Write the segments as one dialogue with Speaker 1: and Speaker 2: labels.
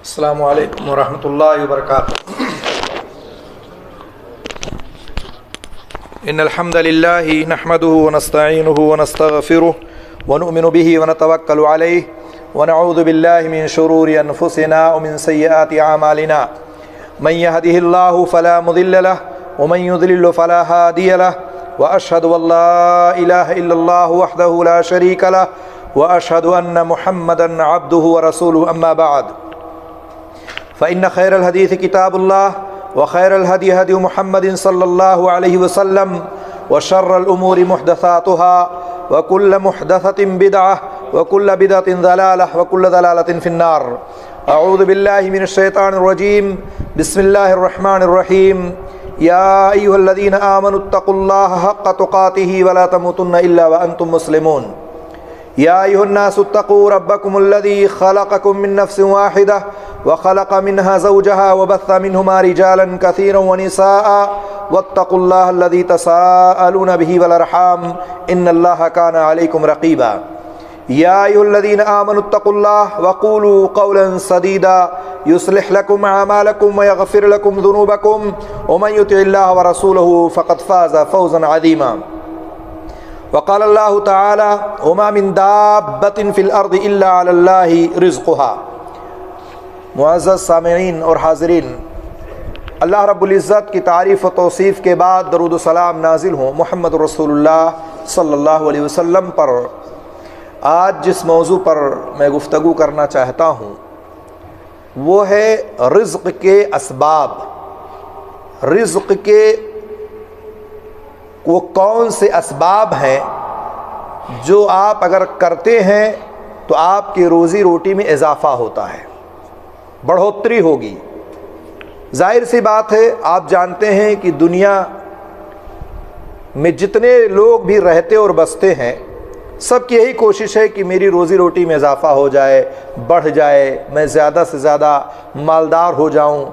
Speaker 1: السلام علیکم ورحمۃ اللہ وبرکاتہ۔ ان الحمد للہ نحمده ونستعینه ونستغفره ونؤمن به ونتوکل علیہ ونعوذ باللہ من شرور انفسنا ومن سیئات اعمالنا من يهده اللہ فلا مضل له ومن يضلل فلا هادی له واشهد ان لا الہ الا اللہ وحدہ لا شریک له واشهد ان محمدا عبده ورسوله اما بعد فإن خير الحديث كتاب الله وخير الهدي هدي محمد صلى الله عليه وسلم وشر الأمور محدثاتها وكل محدثة بدعة وكل بدعة ضلالة وكل ضلالة في النار۔ أعوذ بالله من الشيطان الرجيم، بسم الله الرحمن الرحيم۔ يا أيها الذين آمنوا اتقوا الله حق تقاته ولا تموتن إلا وأنتم مسلمون۔ يا أيها الناس اتقوا ربكم الذي خلقكم من نفس واحدة وخلق منها زوجها وبث منهما رجالا كثيرا ونساء واتقوا الله الذي تساءلون به والأرحام إن الله كان عليكم رقيبا۔ يا أيها الذين آمنوا اتقوا الله وقولوا قولا سديدا يصلح لكم أعمالكم ويغفر لكم ذنوبكم ومن يطع الله ورسوله فقد فاز فوزا عظيما۔ وقال الله تعالى وما من دابة في الأرض إلا على الله رزقها۔ معزز سامعین اور حاضرین، اللہ رب العزت کی تعریف و توصیف کے بعد درود و سلام نازل ہوں محمد رسول اللہ صلی اللہ علیہ وسلم پر۔ آج جس موضوع پر میں گفتگو کرنا چاہتا ہوں وہ ہے رزق کے اسباب۔ رزق کے وہ کون سے اسباب ہیں جو آپ اگر کرتے ہیں تو آپ کی روزی روٹی میں اضافہ ہوتا ہے، بڑھوتری ہوگی۔ ظاہر سی بات ہے، آپ جانتے ہیں کہ دنیا میں جتنے لوگ بھی رہتے اور بستے ہیں سب کی یہی کوشش ہے کہ میری روزی روٹی میں اضافہ ہو جائے، بڑھ جائے، میں زیادہ سے زیادہ مالدار ہو جاؤں،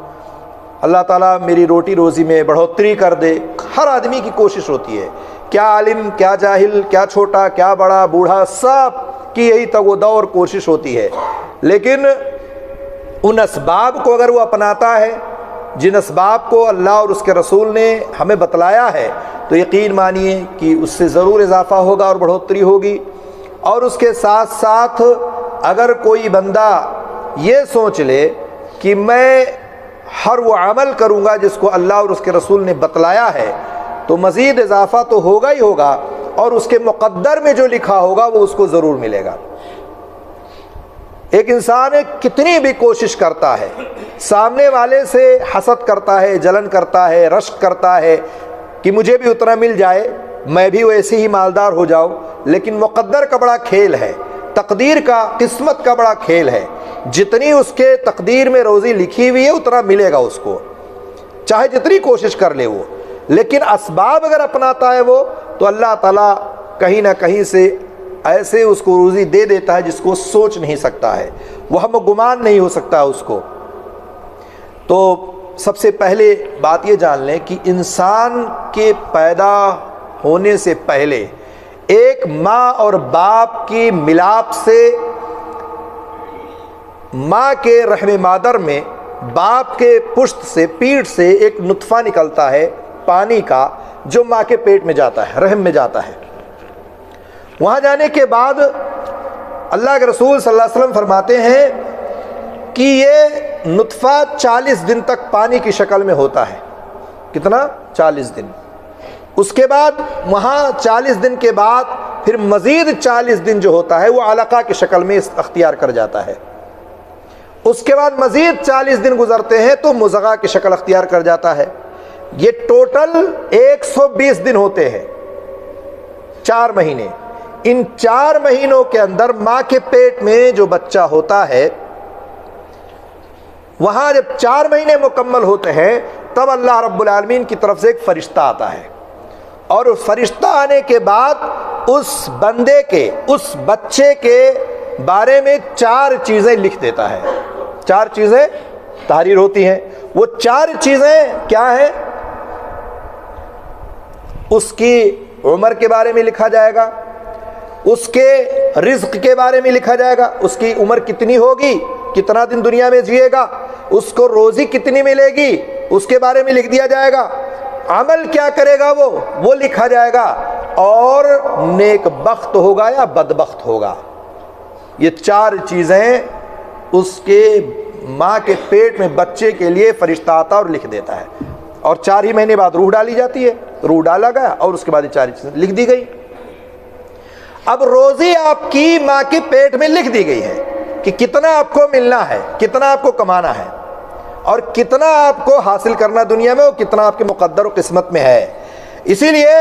Speaker 1: اللہ تعالیٰ میری روٹی روزی میں بڑھوتری کر دے۔ ہر آدمی کی کوشش ہوتی ہے، کیا عالم کیا جاہل، کیا چھوٹا کیا بڑا، بوڑھا، سب کی یہی تگ و دو اور کوشش ہوتی ہے۔ لیکن ان اسباب کو اگر وہ اپناتا ہے جن اسباب کو اللہ اور اس کے رسول نے ہمیں بتلایا ہے تو یقین مانیے کہ اس سے ضرور اضافہ ہوگا اور بڑھوتری ہوگی۔ اور اس کے ساتھ ساتھ اگر کوئی بندہ یہ سوچ لے کہ میں ہر وہ عمل کروں گا جس کو اللہ اور اس کے رسول نے بتلایا ہے تو مزید اضافہ تو ہوگا ہی ہوگا، اور اس کے مقدر میں جو لکھا ہوگا وہ اس کو ضرور ملے گا۔ ایک انسان کتنی بھی کوشش کرتا ہے، سامنے والے سے حسد کرتا ہے، جلن کرتا ہے، رشک کرتا ہے کہ مجھے بھی اتنا مل جائے، میں بھی ویسے ہی مالدار ہو جاؤں، لیکن مقدر کا بڑا کھیل ہے، تقدیر کا، قسمت کا بڑا کھیل ہے۔ جتنی اس کے تقدیر میں روزی لکھی ہوئی ہے اتنا ملے گا اس کو، چاہے جتنی کوشش کر لے وہ۔ لیکن اسباب اگر اپناتا ہے وہ تو اللہ تعالیٰ کہیں نہ کہیں سے ایسے اس کو روزی دے دیتا ہے جس کو سوچ نہیں سکتا ہے، وہ ہم گمان نہیں ہو سکتا اس کو۔ تو سب سے پہلے بات یہ جان لیں کہ انسان کے پیدا ہونے سے پہلے ایک ماں اور باپ کی ملاپ سے، ماں کے رحم مادر میں باپ کے پشت سے، پیٹھ سے ایک نطفہ نکلتا ہے پانی کا، جو ماں کے پیٹ میں جاتا ہے، رحم میں جاتا ہے۔ وہاں جانے کے بعد اللہ کے رسول صلی اللہ علیہ وسلم فرماتے ہیں کہ یہ نطفہ 40 دن تک پانی کی شکل میں ہوتا ہے۔ کتنا؟ 40 دن۔ اس کے بعد وہاں 40 دن کے بعد پھر مزید 40 دن جو ہوتا ہے وہ علقہ کی شکل میں اختیار کر جاتا ہے۔ اس کے بعد مزید 40 دن گزرتے ہیں تو مضغہ کی شکل اختیار کر جاتا ہے۔ یہ ٹوٹل 120 دن ہوتے ہیں، 4 مہینے۔ ان 4 مہینوں کے اندر ماں کے پیٹ میں جو بچہ ہوتا ہے، وہاں جب 4 مہینے مکمل ہوتے ہیں تب اللہ رب العالمین کی طرف سے ایک فرشتہ آتا ہے، اور فرشتہ آنے کے بعد اس بندے کے، اس بچے کے بارے میں 4 چیزیں لکھ دیتا ہے۔ 4 چیزیں تحریر ہوتی ہیں۔ وہ 4 چیزیں کیا ہیں؟ اس کی عمر کے بارے میں لکھا جائے گا، اس کے رزق کے بارے میں لکھا جائے گا، اس کی عمر کتنی ہوگی، کتنا دن دنیا میں جیے گا، اس کو روزی کتنی ملے گی اس کے بارے میں لکھ دیا جائے گا، عمل کیا کرے گا وہ لکھا جائے گا، اور نیک بخت ہوگا یا بدبخت ہوگا۔ یہ 4 چیزیں اس کے ماں کے پیٹ میں بچے کے لیے فرشتہ آتا اور لکھ دیتا ہے، اور 4 ہی مہینے بعد روح ڈالی جاتی ہے، روح ڈالا گیا اور اس کے بعد یہ 4 چیزیں لکھ دی گئی۔ اب روزی آپ کی ماں کے پیٹ میں لکھ دی گئی ہے کہ کتنا آپ کو ملنا ہے، کتنا آپ کو کمانا ہے، اور کتنا آپ کو حاصل کرنا دنیا میں، اور کتنا آپ کے مقدر و قسمت میں ہے۔ اسی لیے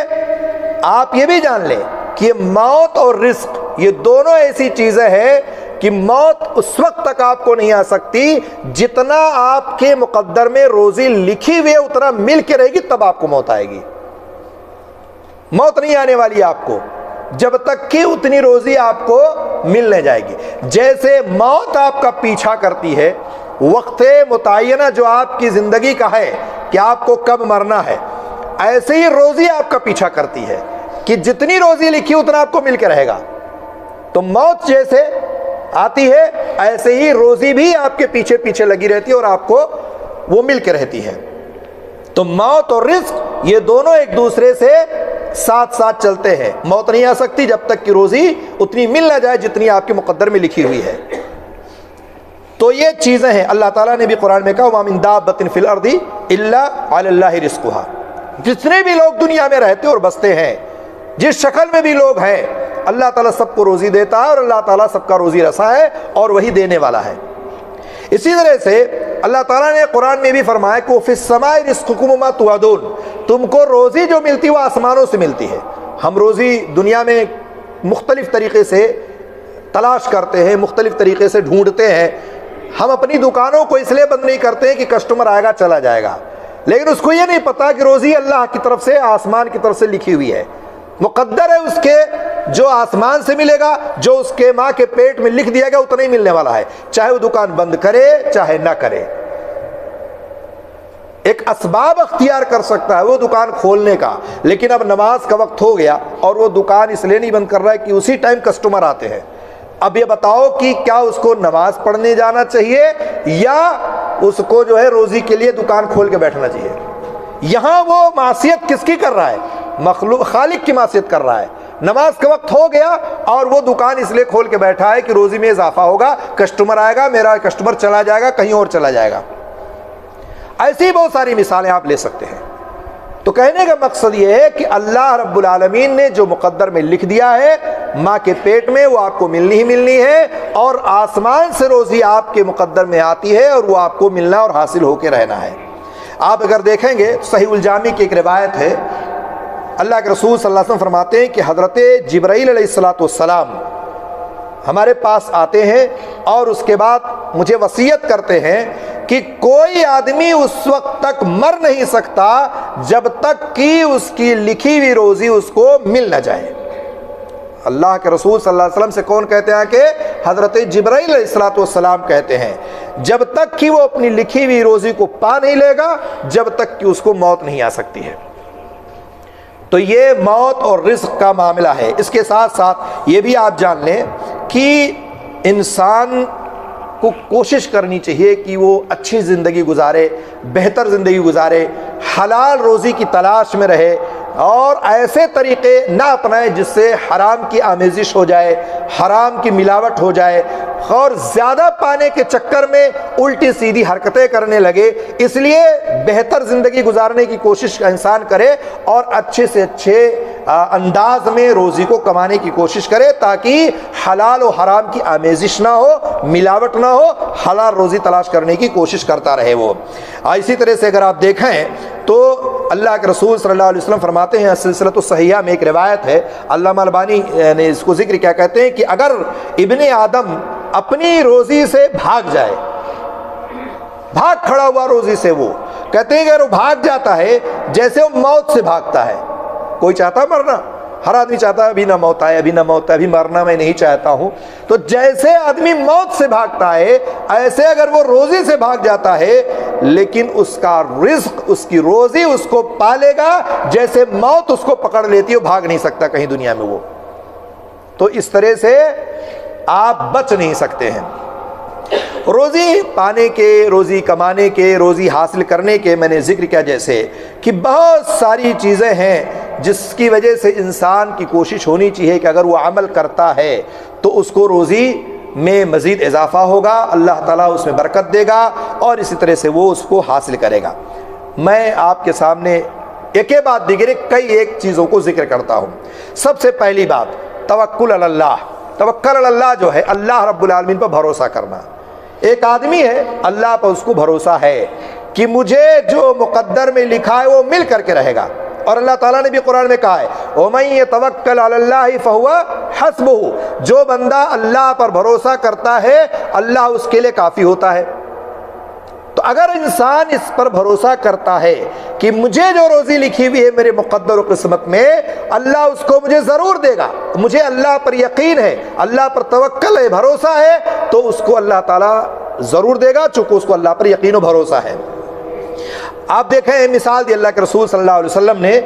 Speaker 1: آپ یہ بھی جان لیں کہ موت اور رزق یہ دونوں ایسی چیزیں ہیں کہ موت اس وقت تک آپ کو نہیں آ سکتی جتنا آپ کے مقدر میں روزی لکھی ہوئی ہے اتنا مل کے رہے گی، تب آپ کو موت آئے گی۔ موت نہیں آنے والی آپ کو جب تک کہ اتنی روزی آپ کو ملنے جائے گی۔ جیسے موت آپ کا پیچھا کرتی ہے، وقت متعینہ جو آپ کی زندگی کا ہے کہ آپ کو کب مرنا ہے، ایسے ہی روزی آپ کا پیچھا کرتی ہے کہ جتنی روزی لکھی اتنا آپ کو مل کے رہے گا۔ تو موت جیسے آتی ہے ایسے ہی روزی بھی آپ کے پیچھے پیچھے لگی رہتی ہے اور آپ کو وہ مل کے رہتی ہے۔ تو موت اور رزق یہ دونوں ایک دوسرے سے ساتھ ساتھ چلتے ہیں۔ موت نہیں آ سکتی جب تک کہ روزی اتنی مل نہ جائے جتنی آپ کے مقدر میں لکھی ہوئی ہے۔ تو یہ چیزیں ہیں، اللہ تعالیٰ نے بھی قرآن میں کہا وَمَا مِن دَابَّةٍ فِي الْأَرْضِ إِلَّا عَلَى اللَّهِ رِزْقُهَا۔ جتنے بھی لوگ دنیا میں رہتے اور بستے ہیں، جس شکل میں بھی لوگ ہیں، اللہ تعالیٰ سب کو روزی دیتا ہے، اور اللہ تعالیٰ سب کا روزی رساں ہے اور وہی دینے والا ہے۔ اسی طرح سے اللہ تعالیٰ نے قرآن میں بھی فرمایا کہ فِي السَّمَاءِ رِزْقُكُمْ وَمَا تُوعَدُونَ، تم کو روزی جو ملتی وہ آسمانوں سے ملتی ہے۔ ہم روزی دنیا میں مختلف طریقے سے تلاش کرتے ہیں، مختلف طریقے سے ڈھونڈتے ہیں۔ ہم اپنی دکانوں کو اس لیے بند نہیں کرتے ہیں کہ کسٹمر آئے گا چلا جائے گا، لیکن اس کو یہ نہیں پتا کہ روزی اللہ کی طرف سے، آسمان کی طرف سے لکھی ہوئی ہے، مقدر ہے اس کے، جو آسمان سے ملے گا، جو اس کے ماں کے پیٹ میں لکھ دیا گیا اتنا ہی ملنے والا ہے، چاہے وہ دکان بند کرے چاہے نہ کرے۔ ایک اسباب اختیار کر سکتا ہے وہ دکان کھولنے کا، لیکن اب نماز کا وقت ہو گیا اور وہ دکان اس لیے نہیں بند کر رہا ہے کہ اسی ٹائم کسٹمر آتے ہیں۔ اب یہ بتاؤ کہ کیا اس کو نماز پڑھنے جانا چاہیے یا اس کو جو ہے روزی کے لیے دکان کھول کے بیٹھنا چاہیے؟ یہاں وہ معصیت کس کی کر رہا ہے؟ مخلوق، خالق کی معصیت کر رہا ہے۔ نماز کا وقت ہو گیا اور وہ دکان اس لیے کھول کے بیٹھا ہے کہ روزی میں اضافہ ہوگا، کسٹمر آئے گا، میرا کسٹمر چلا جائے گا، کہیں اور چلا جائے گا۔ ایسی بہت ساری مثالیں آپ لے سکتے ہیں۔ تو کہنے کا مقصد یہ ہے کہ اللہ رب العالمین نے جو مقدر میں لکھ دیا ہے ماں کے پیٹ میں وہ آپ کو ملنی ہی ملنی ہے، اور آسمان سے روزی آپ کے مقدر میں آتی ہے اور وہ آپ کو ملنا اور حاصل ہو کے رہنا ہے۔ آپ اگر دیکھیں گے صحیح الجامی کی ایک روایت ہے، اللہ کے رسول صلی اللہ علیہ وسلم فرماتے ہیں کہ حضرت جبرائیل علیہ السلام ہمارے پاس آتے ہیں اور اس کے بعد مجھے وصیت کرتے ہیں کہ کوئی آدمی اس وقت تک مر نہیں سکتا جب تک کہ اس کی لکھی ہوئی روزی اس کو مل نہ جائے۔ اللہ کے رسول صلی اللہ علیہ وسلم سے کون کہتے ہیں؟ کہ حضرت جبرائیل علیہ السلام کہتے ہیں جب تک کہ وہ اپنی لکھی ہوئی روزی کو پا نہیں لے گا جب تک کہ اس کو موت نہیں آ سکتی ہے۔ تو یہ موت اور رزق کا معاملہ ہے۔ اس کے ساتھ ساتھ یہ بھی آپ جان لیں کہ انسان کو کوشش کرنی چاہیے کہ وہ اچھی زندگی گزارے، بہتر زندگی گزارے، حلال روزی کی تلاش میں رہے، اور ایسے طریقے نہ اپنائے جس سے حرام کی آمیزش ہو جائے، حرام کی ملاوٹ ہو جائے، اور زیادہ پانے کے چکر میں الٹی سیدھی حرکتیں کرنے لگے۔ اس لیے بہتر زندگی گزارنے کی کوشش انسان کرے اور اچھے سے اچھے انداز میں روزی کو کمانے کی کوشش کرے تاکہ حلال و حرام کی آمیزش نہ ہو، ملاوٹ نہ ہو، حلال روزی تلاش کرنے کی کوشش کرتا رہے وہ۔ اسی طرح سے اگر آپ دیکھیں تو اللہ کے رسول صلی اللہ علیہ وسلم فرماتے ہیں، سلسلۃ الصحیحہ میں ایک روایت ہے، علامہ البانی نے اس کو ذکر کیا کہتے ہیں کہ اگر ابن آدم اپنی روزی سے بھاگ جائے، بھاگ کھڑا ہوا روزی سے، وہ کہتے ہیں کہ اگر وہ بھاگ جاتا ہے جیسے وہ موت سے بھاگتا ہے۔ کوئی چاہتا ہے مرنا؟ ہر آدمی چاہتا ہے ابھی نہ موت آئے، ابھی نہ موت آئے، ابھی مرنا میں نہیں چاہتا ہوں۔ تو جیسے آدمی موت سے بھاگتا ہے ایسے اگر وہ روزی سے بھاگ جاتا ہے لیکن اس کا رزق، اس کی روزی اس کو پالے گا جیسے موت اس کو پکڑ لیتی ہے، وہ بھاگ نہیں سکتا کہیں دنیا میں وہ۔ تو اس طرح سے آپ بچ نہیں سکتے ہیں۔ روزی پانے کے، روزی کمانے کے، روزی حاصل کرنے کے میں نے ذکر کیا جیسے کہ بہت ساری چیزیں ہیں جس کی وجہ سے انسان کی کوشش ہونی چاہیے کہ اگر وہ عمل کرتا ہے تو اس کو روزی میں مزید اضافہ ہوگا، اللہ تعالیٰ اس میں برکت دے گا اور اسی طرح سے وہ اس کو حاصل کرے گا۔ میں آپ کے سامنے ایک بعد دیگر کئی ایک چیزوں کو ذکر کرتا ہوں۔ سب سے پہلی بات توکل علی اللہ۔ توکل علی اللہ جو ہے اللہ رب العالمین پر بھروسہ کرنا۔ ایک آدمی ہے، اللہ پر اس کو بھروسہ ہے کہ مجھے جو مقدر میں لکھا ہے وہ مل کر کے رہے گا، اور اللہ تعالیٰ نے بھی قرآن میں کہا ہے وَمَن يَتَوَكَّلْ عَلَى اللَّهِ فَهُوَ حَسْبُهُ، جو بندہ اللہ پر بھروسہ کرتا ہے اللہ اس کے لیے کافی ہوتا ہے۔ تو اگر انسان اس پر بھروسہ کرتا ہے کہ مجھے جو روزی لکھی ہوئی ہے میرے مقدر و قسمت میں اللہ اس کو مجھے ضرور دے گا، مجھے اللہ پر یقین ہے، اللہ پر توکل ہے، بھروسہ ہے، تو اس کو اللہ تعالیٰ ضرور دے گا، چونکہ اس کو اللہ پر یقین و بھروسہ ہے۔ آپ دیکھیں مثال دی اللہ کے رسول صلی اللہ علیہ وسلم نے،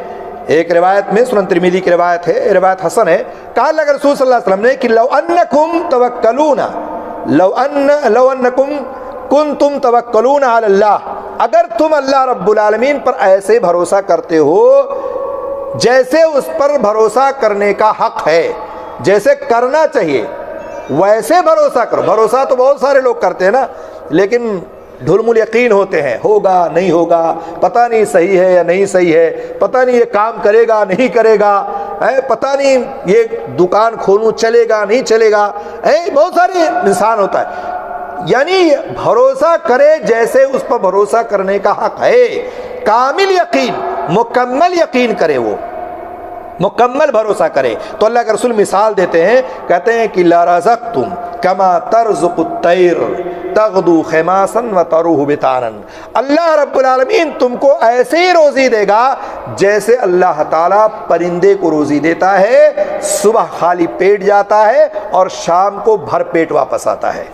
Speaker 1: ایک روایت میں سنن ترمذی کی روایت ہے، روایت حسن ہے، کہا اللہ کے رسول صلی اللہ علیہ وسلم نے کہ لو انکم توکلون لو انکم کنتم توکلون علی اللہ، اگر تم اللہ رب العالمین پر ایسے بھروسہ کرتے ہو جیسے اس پر بھروسہ کرنے کا حق ہے، جیسے کرنا چاہیے ویسے بھروسہ کرو۔ بھروسہ تو بہت سارے لوگ کرتے ہیں نا، لیکن ڈھلم الیقین ہوتے ہیں، ہوگا نہیں ہوگا، پتہ نہیں صحیح ہے یا نہیں صحیح ہے، پتہ نہیں یہ کام کرے گا نہیں کرے گا، پتہ نہیں یہ دکان کھولوں چلے گا نہیں چلے گا، بہت سارے انسان ہوتا ہے۔ یعنی بھروسہ کرے جیسے اس پر بھروسہ کرنے کا حق ہے، کامل یقین، مکمل یقین کرے، وہ مکمل بھروسہ کرے۔ تو اللہ کے رسول مثال دیتے ہیں، کہتے ہیں کہ لَرَزَقْتُمْ كَمَا تَرْزُقُ الطَّيْرُ تَغْدُو خِمَاسًا وَتَرُوحُ بِطَانًا، اللہ رب العالمین تم کو ایسے ہی روزی دے گا جیسے اللہ تعالیٰ پرندے کو روزی دیتا ہے، صبح خالی پیٹ جاتا ہے اور شام کو بھر پیٹ واپس آتا ہے۔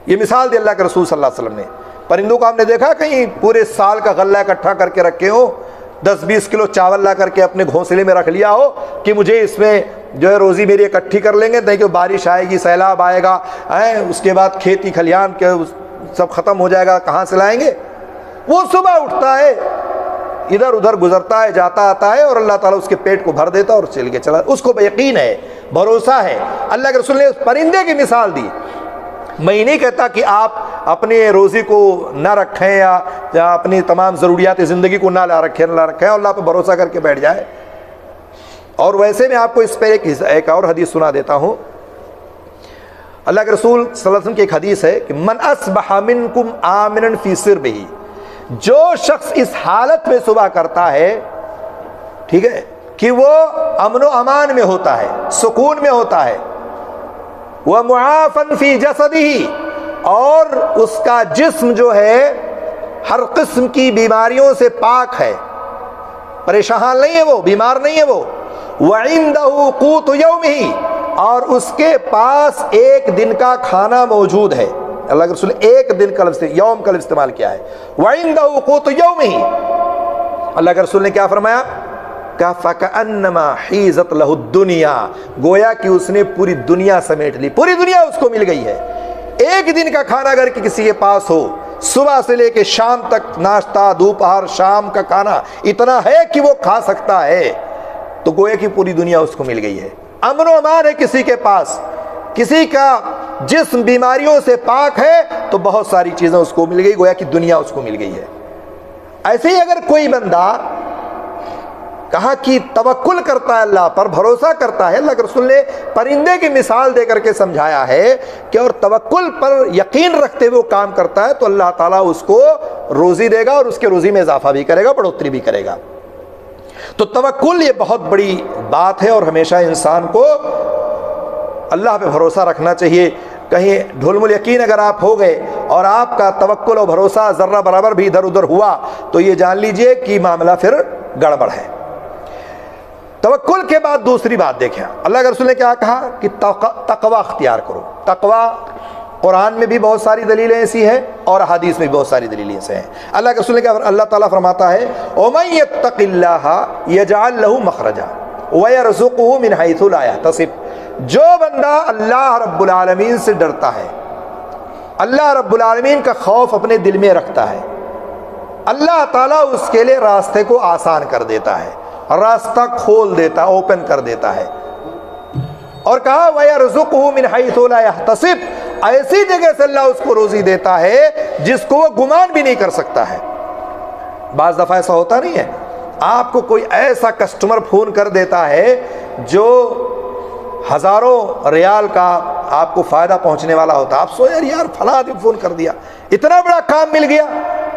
Speaker 1: یہ مثال دی اللہ کے رسول صلی اللہ علیہ وسلم نے۔ پرندوں کو ہم نے دیکھا کہیں پورے سال کا غلہ اکٹھا کر کے رکھے ہو، 10-20 کلو چاول لا کر کے اپنے گھونسلے میں رکھ لیا ہو کہ مجھے اس میں جو ہے روزی میری اکٹھی کر لیں گے، نہیں کہ بارش آئے گی، سیلاب آئے گا، اس کے بعد کھیتی کھلیان کے سب ختم ہو جائے گا، کہاں سے لائیں گے؟ وہ صبح اٹھتا ہے، ادھر ادھر گزرتا ہے، جاتا آتا ہے، اور اللہ تعالیٰ اس کے پیٹ کو بھر دیتا ہے اور چل کے چلا، اس کو یقین ہے، بھروسہ ہے۔ اللہ کے رسول نے اس پرندے کی مثال دی۔ میں یہ نہیں کہتا کہ آپ اپنی روزی کو نہ رکھیں یا اپنی تمام ضروریات زندگی کو نہ لا رکھیں، اللہ پہ بھروسہ کر کے بیٹھ جائے۔ اور ویسے میں آپ کو اس پہ ایک اور حدیث سنا دیتا ہوں۔ اللہ کے رسول صلی اللہ علیہ وسلم کی ایک حدیث ہے کہ من اصبح منکم آمنا فی سربہ، جو شخص اس حالت میں صبح کرتا ہے، ٹھیک ہے، کہ وہ امن و امان میں ہوتا ہے، سکون میں ہوتا ہے، وَمُعَافًا فِي جَسَدِهِ، اور اس کا جسم جو ہے ہر قسم کی بیماریوں سے پاک ہے، پریشان نہیں ہے، وہ بیمار نہیں ہے، وہ وَعِندَهُ قُوتُ يَوْمِهِ، اور اس کے پاس ایک دن کا کھانا موجود ہے۔ اللہ کے رسول ایک دن کا لفظ، یوم کا لفظ استعمال کیا ہے، وَعِندَهُ قُوتُ يَوْمِهِ۔ اللہ کے رسول نے کیا فرمایا؟ فَكَأَنَّمَا حِيزَتْ لَهُ الدُّنْيَا، گویا کہ اس نے پوری دنیا سمیٹ لی، پوری دنیا اس کو مل گئی ہے۔ ایک دن کا کھانا اگر کسی کے پاس ہو، صبح سے لے کے شام تک ناشتہ، دوپہر شام کا کھانا اتنا ہے کہ وہ کھا سکتا ہے، تو گویا کہ پوری دنیا اس کو مل گئی ہے۔ امن و امان ہے کسی کے پاس، کسی کا جسم بیماریوں سے پاک ہے تو بہت ساری چیزیں اس کو مل گئی، گویا کہ دنیا اس کو مل گئی ہے۔ ایسے ہی اگر کوئی بندہ کہا کہ توکل کرتا ہے، اللہ پر بھروسہ کرتا ہے، اللہ کے رسول نے پرندے کی مثال دے کر کے سمجھایا ہے کہ اور توکل پر یقین رکھتے ہوئے وہ کام کرتا ہے تو اللہ تعالیٰ اس کو روزی دے گا اور اس کے روزی میں اضافہ بھی کرے گا، بڑھوتری بھی کرے گا۔ تو توکل یہ بہت بڑی بات ہے اور ہمیشہ انسان کو اللہ پہ بھروسہ رکھنا چاہیے۔ کہیں ڈھلم الیقین اگر آپ ہو گئے اور آپ کا توکل اور بھروسہ ذرہ برابر بھی ادھر ادھر ہوا تو یہ جان لیجئے کہ معاملہ پھر گڑبڑ ہے۔ توکل کے بعد دوسری بات دیکھیں، اللہ کے رسول نے کیا کہا کہ تقوی اختیار کرو۔ تقوی قرآن میں بھی بہت ساری دلیلیں ایسی ہیں اور حدیث میں بھی بہت ساری دلیلیں ایسے ہیں۔ اللہ کے رسول نے کہا، اللہ تعالیٰ فرماتا ہے وَمَن يَتَّقِ اللَّهَ يَجْعَل لَهُ مَخْرَجًا وَيَرْزُقْهُ مِنْ حَيْثُ لَا يَحْتَسِبُ، جو بندہ اللہ رب العالمین سے ڈرتا ہے، اللہ رب العالمین کا خوف اپنے دل میں رکھتا ہے، اللہ تعالیٰ اس کے لیے راستے کو آسان کر دیتا ہے، راستہ کھول دیتا، اوپن کر دیتا ہے۔ اور کہا وَيَرْزُقُهُ مِنْ حَيْثُ لَا يَحْتَسِبُ، ایسی جگہ سے اللہ اس کو روزی دیتا ہے جس کو وہ گمان بھی نہیں کر سکتا ہے۔ بعض دفعہ ایسا ہوتا نہیں ہے، آپ کو کوئی ایسا کسٹمر فون کر دیتا ہے جو ہزاروں ریال کا آپ کو فائدہ پہنچنے والا ہوتا، آپ سوچ یار فلاں آدمی فون کر دیا، اتنا بڑا کام مل گیا۔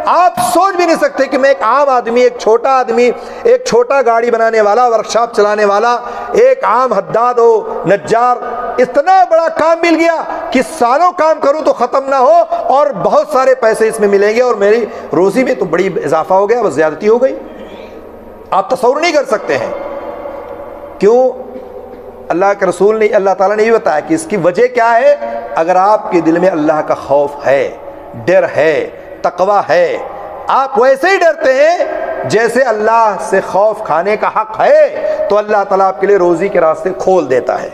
Speaker 1: آپ سوچ بھی نہیں سکتے کہ میں ایک عام آدمی، ایک چھوٹا گاڑی بنانے والا، ورکشاپ چلانے والا، ایک عام حداد ہو، نجار، اتنا بڑا کام مل گیا کہ سالوں کام کروں تو ختم نہ ہو اور بہت سارے پیسے اس میں ملیں گے اور میری روزی میں تو بڑی اضافہ ہو گیا، بس زیادتی ہو گئی۔ آپ تصور نہیں کر سکتے ہیں۔ کیوں؟ اللہ کے رسول نے، اللہ تعالیٰ نے یہ بتایا کہ اس کی وجہ کیا ہے؟ اگر آپ کے دل میں اللہ کا خوف ہے، ڈر ہے، تقوی ہے، آپ ویسے ہی ڈرتے ہیں جیسے اللہ سے خوف کھانے کا حق ہے، تو اللہ تعالیٰ آپ کے لیے روزی کے راستے کھول دیتا ہے،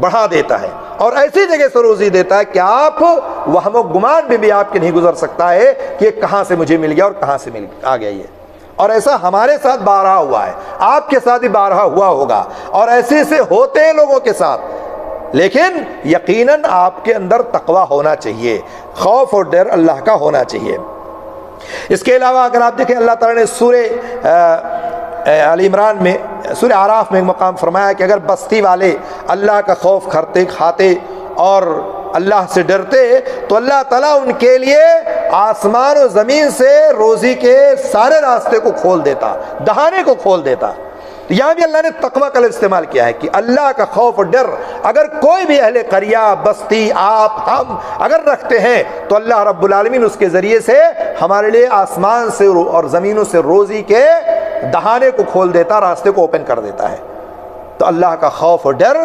Speaker 1: بڑھا دیتا ہے، اور ایسی جگہ سے روزی دیتا ہے کہ آپ وہم و گمان میں بھی آپ کے نہیں گزر سکتا ہے کہ یہ کہاں سے مجھے مل گیا اور کہاں سے مل آ گیا یہ۔ اور ایسا ہمارے ساتھ بارہا ہوا ہے، آپ کے ساتھ بھی بارہا ہوا ہوگا، اور ایسے سے ہوتے ہیں لوگوں کے ساتھ۔ لیکن یقیناً آپ کے اندر تقوی ہونا چاہیے، خوف اور ڈر اللہ کا ہونا چاہیے۔ اس کے علاوہ اگر آپ دیکھیں، اللہ تعالیٰ نے سورہ آل عمران میں، سورہ اعراف میں ایک مقام فرمایا کہ اگر بستی والے اللہ کا خوف کرتے، کھاتے اور اللہ سے ڈرتے تو اللہ تعالیٰ ان کے لیے آسمان و زمین سے روزی کے سارے راستے کو کھول دیتا، دہانے کو کھول دیتا۔ یہاں بھی اللہ نے تقوی کا لفظ استعمال کیا ہے کہ اللہ کا خوف اور ڈر اگر کوئی بھی اہل قریہ، بستی، آپ، ہم اگر رکھتے ہیں تو اللہ رب العالمین اس کے ذریعے سے ہمارے لیے آسمان سے اور زمینوں سے روزی کے دہانے کو کھول دیتا، راستے کو اوپن کر دیتا ہے۔ تو اللہ کا خوف اور ڈر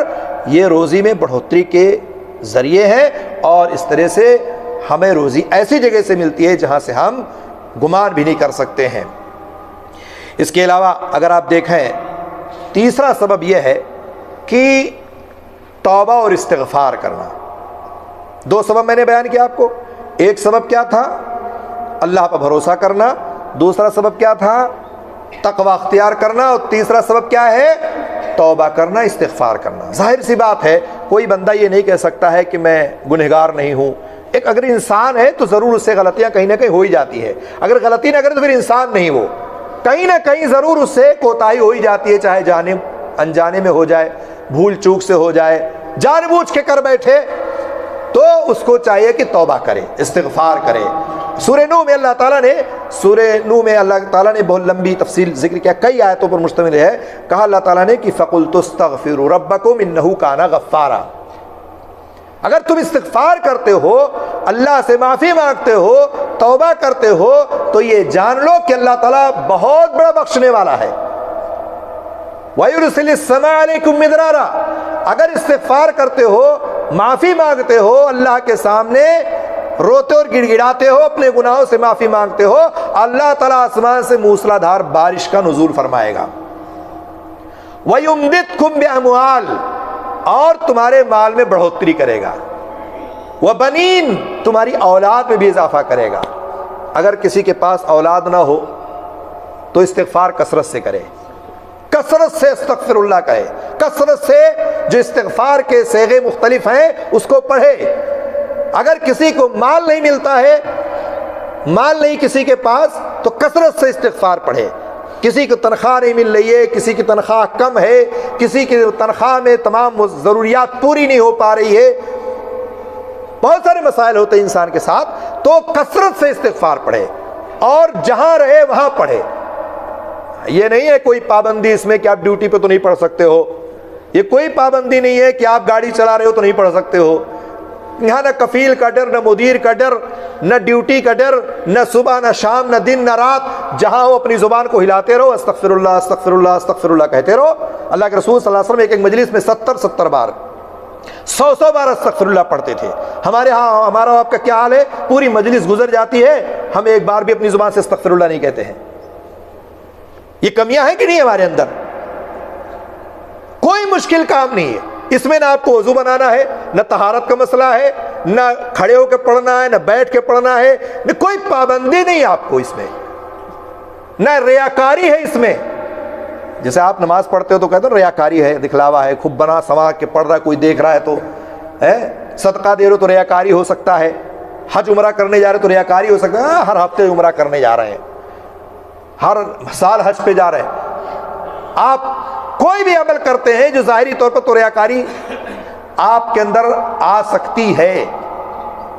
Speaker 1: یہ روزی میں بڑھوتری کے ذریعے ہے، اور اس طرح سے ہمیں روزی ایسی جگہ سے ملتی ہے جہاں سے ہم گمان بھی نہیں کر سکتے ہیں۔ اس کے علاوہ اگر آپ دیکھیں، تیسرا سبب یہ ہے کہ توبہ اور استغفار کرنا۔ دو سبب میں نے بیان کیا آپ کو، ایک سبب کیا تھا؟ اللہ پر بھروسہ کرنا، دوسرا سبب کیا تھا؟ تقوی اختیار کرنا، اور تیسرا سبب کیا ہے؟ توبہ کرنا، استغفار کرنا۔ ظاہر سی بات ہے، کوئی بندہ یہ نہیں کہہ سکتا ہے کہ میں گنہگار نہیں ہوں۔ ایک اگر انسان ہے تو ضرور اس سے غلطیاں کہیں نہ کہیں ہو ہی جاتی ہے، اگر غلطی نہ کرے تو پھر انسان نہیں، وہ کہیں نہ کہیں ضرور اس سے کوتاہی ہو ہی جاتی ہے، چاہے جانے انجانے میں ہو جائے، بھول چوک سے ہو جائے، جان بوجھ کے کر بیٹھے، تو اس کو چاہیے کہ توبہ کرے، استغفار کرے۔ سورہ نوح میں اللہ تعالیٰ نے بہت لمبی تفصیل ذکر کیا، کئی آیتوں پر مشتمل ہے۔ کہا اللہ تعالیٰ نے کہ فَقُلْتُ اسْتَغْفِرُوا رَبَّكُمْ إِنَّهُ كَانَ غَفَّارًا، اگر تم استغفار کرتے ہو، اللہ سے معافی مانگتے ہو، توبہ کرتے ہو، تو یہ جان لو کہ اللہ تعالیٰ بہت بڑا بخشنے والا ہے۔ وَيُرْسِلِ السَّمَاءَ عَلَيْكُمْ مِدْرَارًا، اگر استغفار کرتے ہو، معافی مانگتے ہو، اللہ کے سامنے روتے اور گڑ گڑاتے ہو، اپنے گناہوں سے معافی مانگتے ہو، اللہ تعالیٰ آسمان سے موسلا دھار بارش کا نزول فرمائے گا۔ وَيُمْدِدْكُمْ بِأَمْوَالٍ، اور تمہارے مال میں بڑھوتری کرے گا۔ وَبَنِينَ، تمہاری اولاد میں بھی اضافہ کرے گا۔ اگر کسی کے پاس اولاد نہ ہو تو استغفار کثرت سے کرے، کثرت سے استغفر اللہ کہے، کثرت سے جو استغفار کے صیغے مختلف ہیں اس کو پڑھے۔ اگر کسی کو مال نہیں ملتا ہے، مال نہیں کسی کے پاس، تو کثرت سے استغفار پڑھے۔ کسی کو تنخواہ نہیں مل رہی ہے، کسی کی تنخواہ کم ہے، کسی کی تنخواہ میں تمام ضروریات پوری نہیں ہو پا رہی ہے، بہت سارے مسائل ہوتے ہیں انسان کے ساتھ، تو کثرت سے استغفار پڑھے، اور جہاں رہے وہاں پڑھے۔ یہ نہیں ہے کوئی پابندی اس میں کہ آپ ڈیوٹی پہ تو نہیں پڑھ سکتے ہو، یہ کوئی پابندی نہیں ہے کہ آپ گاڑی چلا رہے ہو تو نہیں پڑھ سکتے ہو۔ یہاں نہ کفیل کا ڈر، نہ مدیر کا ڈر، نہ ڈیوٹی کا ڈر، نہ صبح نہ شام، نہ دن نہ رات، جہاں ہو اپنی زبان کو ہلاتے رہو، استغفر اللہ استغفر اللہ استغفر اللہ کہتے رہو۔ اللہ کے رسول صلی اللہ علیہ وسلم ایک مجلس میں 70 بار، 100 بار استغفر اللہ پڑھتے تھے۔ ہمارے ہاں ہمارا آپ کا کیا حال ہے؟ پوری مجلس گزر جاتی ہے، ہم ایک بار بھی اپنی زبان سے استغفر اللہ نہیں کہتے ہیں۔ یہ کمیاں ہیں کہ نہیں ہمارے اندر؟ کوئی مشکل کام نہیں ہے اس میں، نہ آپ کو وضو بنانا ہے، نہ طہارت کا مسئلہ ہے، نہ کھڑے ہو کے پڑھنا ہے، نہ بیٹھ کے پڑھنا ہے، نہ کوئی پابندی نہیں آپ کو اس میں، نہ ریاکاری ہے اس میں۔ جیسے آپ نماز پڑھتے ہو تو کہتے ہو ریاکاری ہے، دکھلاوا ہے، خوب بنا سما کے پڑھ رہا ہے، کوئی دیکھ رہا ہے تو ہے، صدقہ دے رہے ہو تو ریاکاری ہو سکتا ہے، حج عمرہ کرنے جا رہے تو ریاکاری ہو سکتا ہے، ہر ہفتے عمرہ کرنے جا رہے ہیں، ہر سال حج پہ جا رہے ہیں، آپ کوئی بھی عمل کرتے ہیں جو ظاہری طور پر تو ریاکاری آپ کے اندر آ سکتی ہے،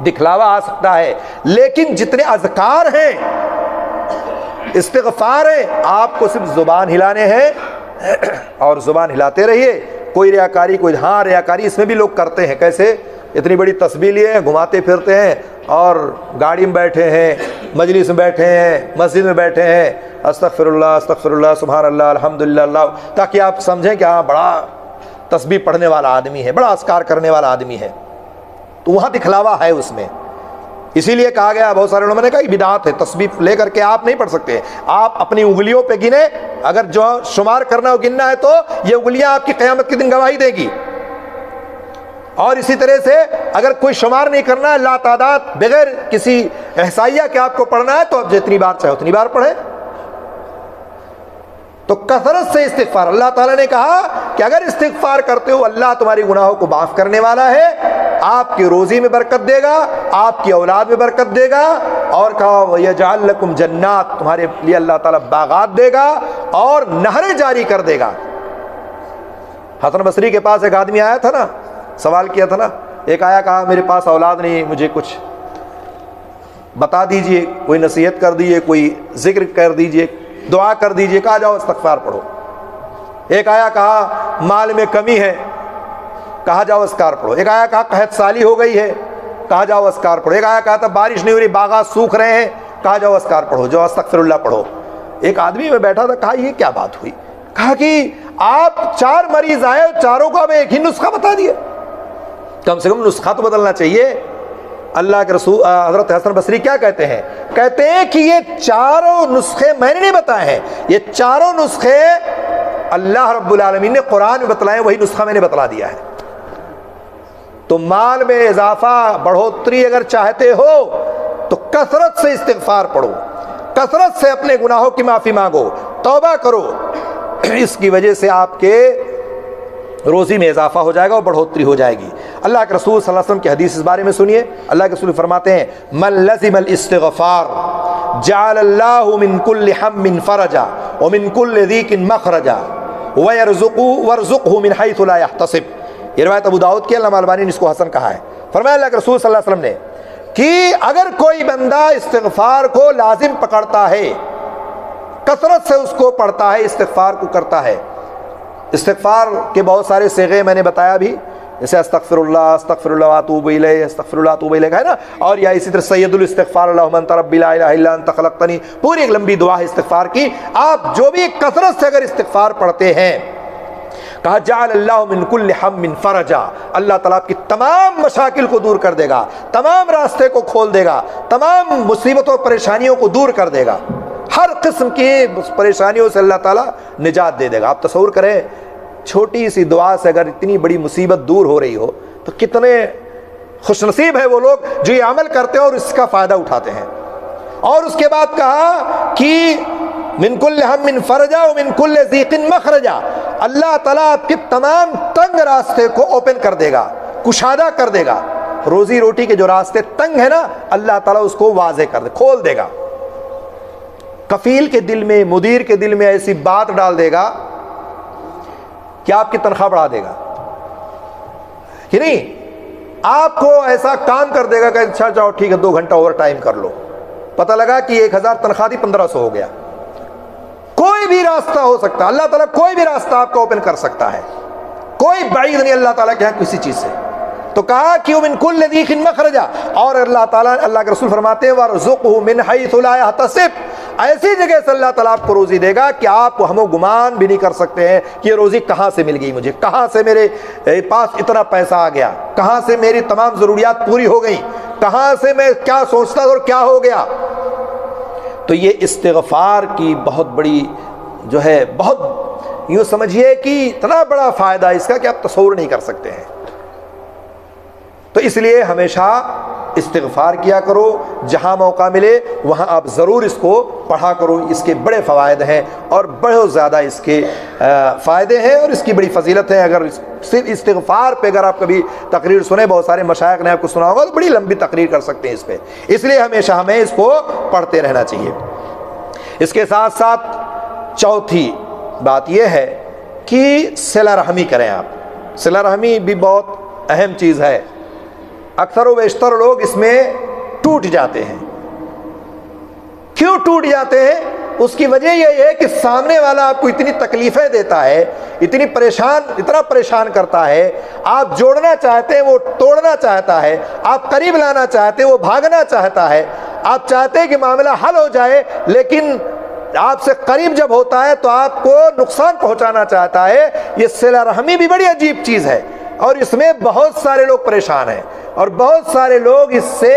Speaker 1: دکھلاوا آ سکتا ہے، لیکن جتنے اذکار ہیں، استغفار ہے، آپ کو صرف زبان ہلانے ہیں اور زبان ہلاتے رہیے، کوئی ریاکاری، کوئی ہاں ریاکاری اس میں بھی لوگ کرتے ہیں، کیسے؟ اتنی بڑی تسبیح لیے ہیں، گھماتے پھرتے ہیں اور گاڑی میں بیٹھے ہیں، مجلس میں بیٹھے ہیں، مسجد میں بیٹھے ہیں، استغفر اللہ سبحان اللہ الحمدللہ اللہ، تاکہ آپ سمجھیں کہ ہاں بڑا تسبیح پڑھنے والا آدمی ہے، بڑا اذکار کرنے والا آدمی ہے، تو وہاں دکھلاوا ہے اس میں۔ اسی لیے کہا گیا، بہت سارے لوگوں نے کہا کہ بدعت ہے، تسبیح لے کر کے آپ نہیں پڑھ سکتے، آپ اپنی انگلیوں پہ گنے، اگر جو شمار کرنا ہو گننا ہے تو یہ انگلیاں آپ کی قیامت کے دن گواہی دے گی، اور اسی طرح سے اگر کوئی شمار نہیں کرنا ہے، لا تعداد بغیر کسی احصائیہ کے آپ کو پڑھنا ہے تو آپ جتنی بار چاہے اتنی بار پڑھیں۔ تو کثرت سے استغفار، اللہ تعالیٰ نے کہا کہ اگر استغفار کرتے ہو اللہ تمہاری گناہوں کو معاف کرنے والا ہے، آپ کی روزی میں برکت دے گا، آپ کی اولاد میں برکت دے گا، اور کہا وَيَجْعَلْ لَكُمْ جَنَّاتٍ، تمہارے لیے اللہ تعالیٰ باغات دے گا اور نہریں جاری کر دے گا۔ حسن بصری کے پاس ایک آدمی آیا تھا نا، سوال کیا تھا نا، ایک آیا کہا میرے پاس اولاد نہیں، مجھے کچھ بتا دیجئے، کوئی نصیحت کر دیجئے، کوئی ذکر کر دیجئے، دعا کر دیجئے، کہا جاؤ استغفار پڑھو۔ ایک آیا کہا مال میں کمی ہے، کہا جاؤ اذکار پڑھو۔ ایک آیا کہا قحط سالی ہو گئی ہے، کہا جاؤ اذکار پڑھو۔ ایک آیا کہا تھا بارش نہیں ہو رہی، باغات سوکھ رہے ہیں، کہا جاؤ اذکار پڑھو، جاؤ استغفر اللہ پڑھو۔ ایک آدمی میں بیٹھا تھا، کہا یہ کیا بات ہوئی؟ کہا کہ آپ 4 مریض آئے، چاروں کو آپ ایک ہی نسخہ بتا دیا، کم سے کم نسخہ تو بدلنا چاہیے۔ اللہ کے رسول حضرت حسن بصری کیا کہتے ہیں؟ کہتے ہیں کہ یہ چاروں نسخے میں نے نہیں بتائے ہیں، یہ چاروں نسخے اللہ رب العالمین نے قرآن میں بتلائے، وہی نسخہ میں نے بتلا دیا ہے۔ تو مال میں اضافہ، بڑھوتری اگر چاہتے ہو تو کثرت سے استغفار پڑھو، کثرت سے اپنے گناہوں کی معافی مانگو، توبہ کرو، اس کی وجہ سے آپ کے روزی میں اضافہ ہو جائے گا اور بڑھوتری ہو جائے گی۔ اللہ کے رسول صلی اللہ علیہ وسلم کی حدیث اس بارے میں سنیے، اللہ کے رسول فرماتے ہیں من لزم الاستغفار جعل اللہ من کل ہم فرجا ومن کل ضیق مخرجا وارزقہ من حیث لا یحتسب۔ یہ روایت ابو داؤد کی، علامہ البانی نے اس کو حسن کہا ہے۔ فرمایا اللہ کے رسول صلی اللہ علیہ وسلم نے کہ اگر کوئی بندہ استغفار کو لازم پکڑتا ہے، کثرت سے اس کو پڑھتا ہے، استغفار کو کرتا ہے، استغفار کے بہت سارے صیغے میں نے بتایا بھی، جیسے استغفر اللہ واتوب الیہ، استغفر اللہ واتوب الیہ ہے نا، اور یا اسی طرح سید الاستغفار اللہم انت ربی لا الہ الا انت خلقتنی، پوری ایک لمبی دعا ہے استغفار کی۔ آپ جو بھی کثرت سے اگر استغفار پڑھتے ہیں، کہا جعل اللہ من کل ہم فرجا، اللہ تعالیٰ آپ کی تمام مشاکل کو دور کر دے گا، تمام راستے کو کھول دے گا، تمام مصیبتوں اور پریشانیوں کو دور کر دے گا، ہر قسم کی پریشانیوں سے اللہ تعالیٰ نجات دے دے گا۔ آپ تصور کریں چھوٹی سی دعا سے اگر اتنی بڑی مصیبت دور ہو رہی ہو تو کتنے خوش نصیب ہے وہ لوگ جو یہ عمل کرتے ہیں اور اس کا فائدہ اٹھاتے ہیں۔ اور اس کے بعد کہا کہ من کل ہم من فرجا ومن کل ضیق مخرجا، اللہ تعالیٰ آپ کے تمام تنگ راستے کو اوپن کر دے گا، کشادہ کر دے گا۔ روزی روٹی کے جو راستے تنگ ہیں نا، اللہ تعالیٰ اس کو واضح کر دے، کھول دے گا۔ کفیل کے دل میں، مدیر کے دل میں ایسی بات ڈال دے گا کہ آپ کی تنخواہ بڑھا دے گا، کہ نہیں، آپ کو ایسا کام کر دے گا کہ اچھا جاؤ ٹھیک ہے 2 گھنٹہ اوور ٹائم کر لو، پتہ لگا کہ 1000 تنخواہ تھی 1500 ہو گیا۔ کوئی بھی راستہ ہو سکتا ہے، اللہ تعالیٰ کوئی بھی راستہ آپ کو اوپن کر سکتا ہے، کوئی بعید نہیں اللہ تعالیٰ کے یہاں کسی چیز سے۔ تو کہا کہ من کل ضیق مخرجا، اور اللہ تعالیٰ، اللہ کے رسول فرماتے ہیں وارزقہ من حیث لا یحتسب، ایسی جگہ سے اللہ تعالیٰ آپ کو روزی دے گا کہ آپ ہم و گمان بھی نہیں کر سکتے ہیں کہ یہ روزی کہاں سے مل گئی مجھے، کہاں سے میرے پاس اتنا پیسہ آ گیا، کہاں سے میری تمام ضروریات پوری ہو گئیں، کہاں سے میں کیا سوچتا اور کیا ہو گیا۔ تو یہ استغفار کی بہت بڑی جو ہے، بہت یوں سمجھیے کہ اتنا بڑا فائدہ اس کا کہ آپ تصور نہیں کر سکتے ہیں۔ تو تو اس لیے ہمیشہ استغفار کیا کرو، جہاں موقع ملے وہاں آپ ضرور اس کو پڑھا کرو، اس کے بڑے فوائد ہیں اور بہت زیادہ اس کے فائدے ہیں اور اس کی بڑی فضیلت ہے۔ اگر صرف استغفار پہ اگر آپ کبھی تقریر سنیں، بہت سارے مشائخ نے آپ کو سنا ہوگا، تو بڑی لمبی تقریر کر سکتے ہیں اس پہ، اس لیے ہمیشہ ہمیں اس کو پڑھتے رہنا چاہیے۔ اس کے ساتھ ساتھ چوتھی بات یہ ہے کہ صلہ رحمی کریں آپ۔ صلہ رحمی بھی بہت اہم چیز ہے، اکثر و بیشتر لوگ اس میں ٹوٹ جاتے ہیں۔ کیوں ٹوٹ جاتے ہیں؟ اس کی وجہ یہ ہے کہ سامنے والا آپ کو اتنی تکلیفیں دیتا ہے، اتنا پریشان کرتا ہے، آپ جوڑنا چاہتے ہیں وہ توڑنا چاہتا ہے، آپ قریب لانا چاہتے ہیں وہ بھاگنا چاہتا ہے، آپ چاہتے ہیں کہ معاملہ حل ہو جائے لیکن آپ سے قریب جب ہوتا ہے تو آپ کو نقصان پہنچانا چاہتا ہے۔ یہ صلہ رحمی بھی بڑی عجیب چیز ہے اور اس میں بہت سارے لوگ پریشان ہیں اور بہت سارے لوگ اس سے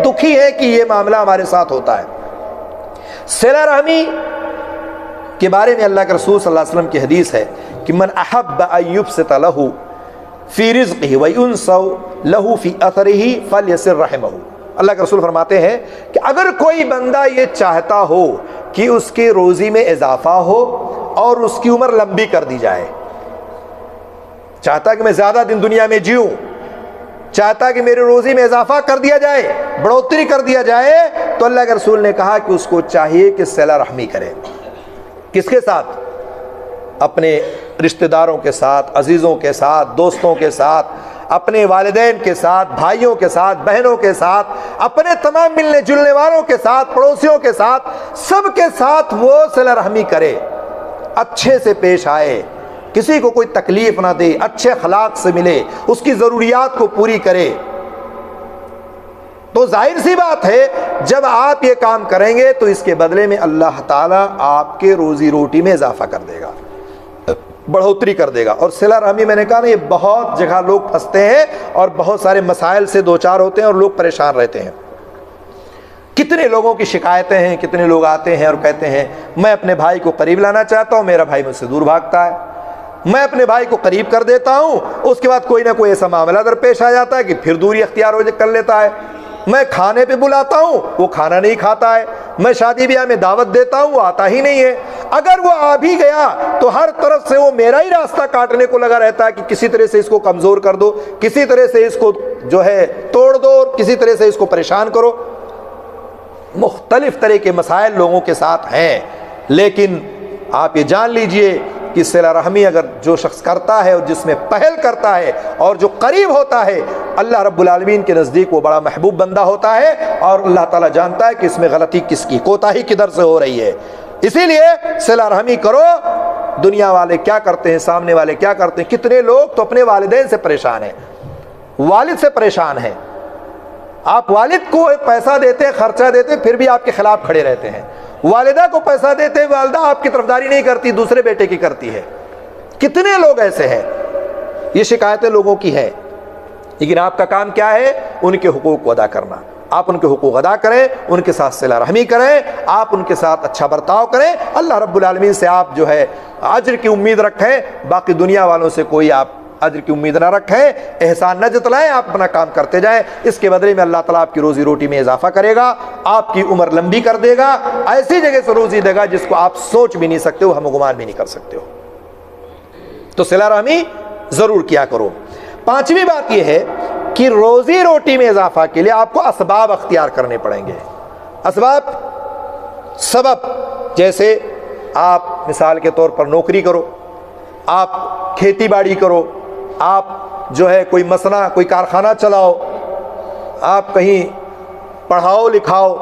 Speaker 1: دکھی ہیں کہ یہ معاملہ ہمارے ساتھ ہوتا ہے۔ صلہ رحمی کے بارے میں اللہ کے رسول صلی اللہ علیہ وسلم کی حدیث ہے کہ من احب ان یبسط له فی رزقه وینسو له فی اثره فلیصل رحمہ۔ اللہ کے رسول فرماتے ہیں کہ اگر کوئی بندہ یہ چاہتا ہو کہ اس کی روزی میں اضافہ ہو اور اس کی عمر لمبی کر دی جائے، چاہتا کہ میں زیادہ دن دنیا میں جیوں، چاہتا کہ میری روزی میں اضافہ کر دیا جائے، بڑھوتری کر دیا جائے، تو اللہ کے رسول نے کہا کہ اس کو چاہیے کہ صلہ رحمی کرے۔ کس کے ساتھ؟ اپنے رشتہ داروں کے ساتھ، عزیزوں کے ساتھ، دوستوں کے ساتھ، اپنے والدین کے ساتھ، بھائیوں کے ساتھ، بہنوں کے ساتھ، اپنے تمام ملنے جلنے والوں کے ساتھ، پڑوسیوں کے ساتھ، سب کے ساتھ وہ صلہ رحمی کرے، اچھے سے پیش آئے، کسی کو کوئی تکلیف نہ دے، اچھے اخلاق سے ملے، اس کی ضروریات کو پوری کرے۔ تو ظاہر سی بات ہے جب آپ یہ کام کریں گے تو اس کے بدلے میں اللہ تعالیٰ آپ کے روزی روٹی میں اضافہ کر دے گا، بڑھوتری کر دے گا۔ اور صلہ رحمی میں نے کہا نا، یہ بہت جگہ لوگ پھنستے ہیں اور بہت سارے مسائل سے دوچار ہوتے ہیں اور لوگ پریشان رہتے ہیں۔ کتنے لوگوں کی شکایتیں ہیں، کتنے لوگ آتے ہیں اور کہتے ہیں میں اپنے بھائی کو قریب لانا چاہتا ہوں، میرا بھائی مجھ سے دور بھاگتا ہے، میں اپنے بھائی کو قریب کر دیتا ہوں، اس کے بعد کوئی نہ کوئی ایسا معاملہ درپیش آ جاتا ہے کہ پھر دوری اختیار کر لیتا ہے، میں کھانے پہ بلاتا ہوں وہ کھانا نہیں کھاتا ہے، میں شادی بیاہ میں دعوت دیتا ہوں وہ آتا ہی نہیں ہے، اگر وہ آ بھی گیا تو ہر طرف سے وہ میرا ہی راستہ کاٹنے کو لگا رہتا ہے کہ کسی طرح سے اس کو کمزور کر دو، کسی طرح سے اس کو جو ہے توڑ دو، کسی طرح سے اس کو پریشان کرو۔ مختلف طرح کے مسائل لوگوں کے ساتھ ہیں، لیکن آپ یہ جان لیجئے کہ صلہ رحمی اگر جو شخص کرتا ہے اور جس میں پہل کرتا ہے اور جو قریب ہوتا ہے، اللہ رب العالمین کے نزدیک وہ بڑا محبوب بندہ ہوتا ہے اور اللہ تعالیٰ جانتا ہے کہ اس میں غلطی کس کی، کوتاہی کدھر سے ہو رہی ہے۔ اسی لیے صلہ رحمی کرو۔ دنیا والے کیا کرتے ہیں، سامنے والے کیا کرتے ہیں، کتنے لوگ تو اپنے والدین سے پریشان ہیں، والد سے پریشان ہیں، آپ والد کو پیسہ دیتے، خرچہ دیتے، پھر بھی آپ کے خلاف کھڑے رہتے ہیں، والدہ کو پیسہ دیتے، والدہ آپ کی طرفداری نہیں کرتی، دوسرے بیٹے کی کرتی ہے۔ کتنے لوگ ایسے ہیں، یہ شکایتیں لوگوں کی ہیں، لیکن آپ کا کام کیا ہے؟ ان کے حقوق کو ادا کرنا۔ آپ ان کے حقوق ادا کریں، ان کے ساتھ صلہ رحمی کریں، آپ ان کے ساتھ اچھا برتاؤ کریں، اللہ رب العالمین سے آپ جو ہے اجر کی امید رکھیں، باقی دنیا والوں سے کوئی آپ اجر کی امید نہ رکھیں، احسان نہ جتلائیں، آپ اپنا کام کرتے جائیں، اس کے بدلے میں اللہ تعالیٰ آپ کی روزی روٹی میں اضافہ کرے گا، آپ کی عمر لمبی کر دے گا، ایسی جگہ سے روزی دے گا جس کو آپ سوچ بھی نہیں سکتے ہو، ہم گمان بھی نہیں کر سکتے ہو۔ تو صلہ رحمی ضرور کیا کرو۔ پانچویں بات یہ ہے کہ روزی روٹی میں اضافہ کے لیے آپ کو اسباب اختیار کرنے پڑیں گے۔ اسباب، سبب، جیسے آپ مثال کے طور پر نوکری کرو، آپ کھیتی باڑی کرو، آپ جو ہے کوئی مصنع، کوئی کارخانہ چلاؤ، آپ کہیں پڑھاؤ لکھاؤ،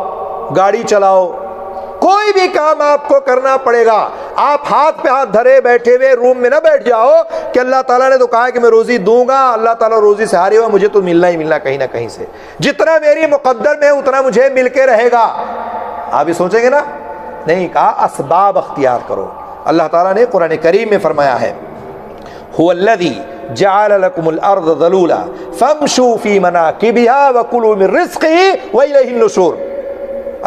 Speaker 1: گاڑی چلاؤ، کوئی بھی کام آپ کو کرنا پڑے گا۔ آپ ہاتھ پہ ہاتھ دھرے بیٹھے ہوئے روم میں نہ بیٹھ جاؤ کہ اللہ تعالیٰ نے تو کہا کہ میں روزی دوں گا، اللہ تعالیٰ روزی سے ہارے ہوا، مجھے تو ملنا ہی ملنا کہیں نہ کہیں سے، جتنا میری مقدر میں اتنا مجھے مل کے رہے گا۔ آپ یہ سوچیں گے نا؟ نہیں، کہا اسباب اختیار کرو۔ اللہ تعالیٰ نے قرآن کریم میں فرمایا ہے هو الذی جعل لكم الارض ذلولا فامشوا في مناکبها وکلوا من رزقه والیہ النشور۔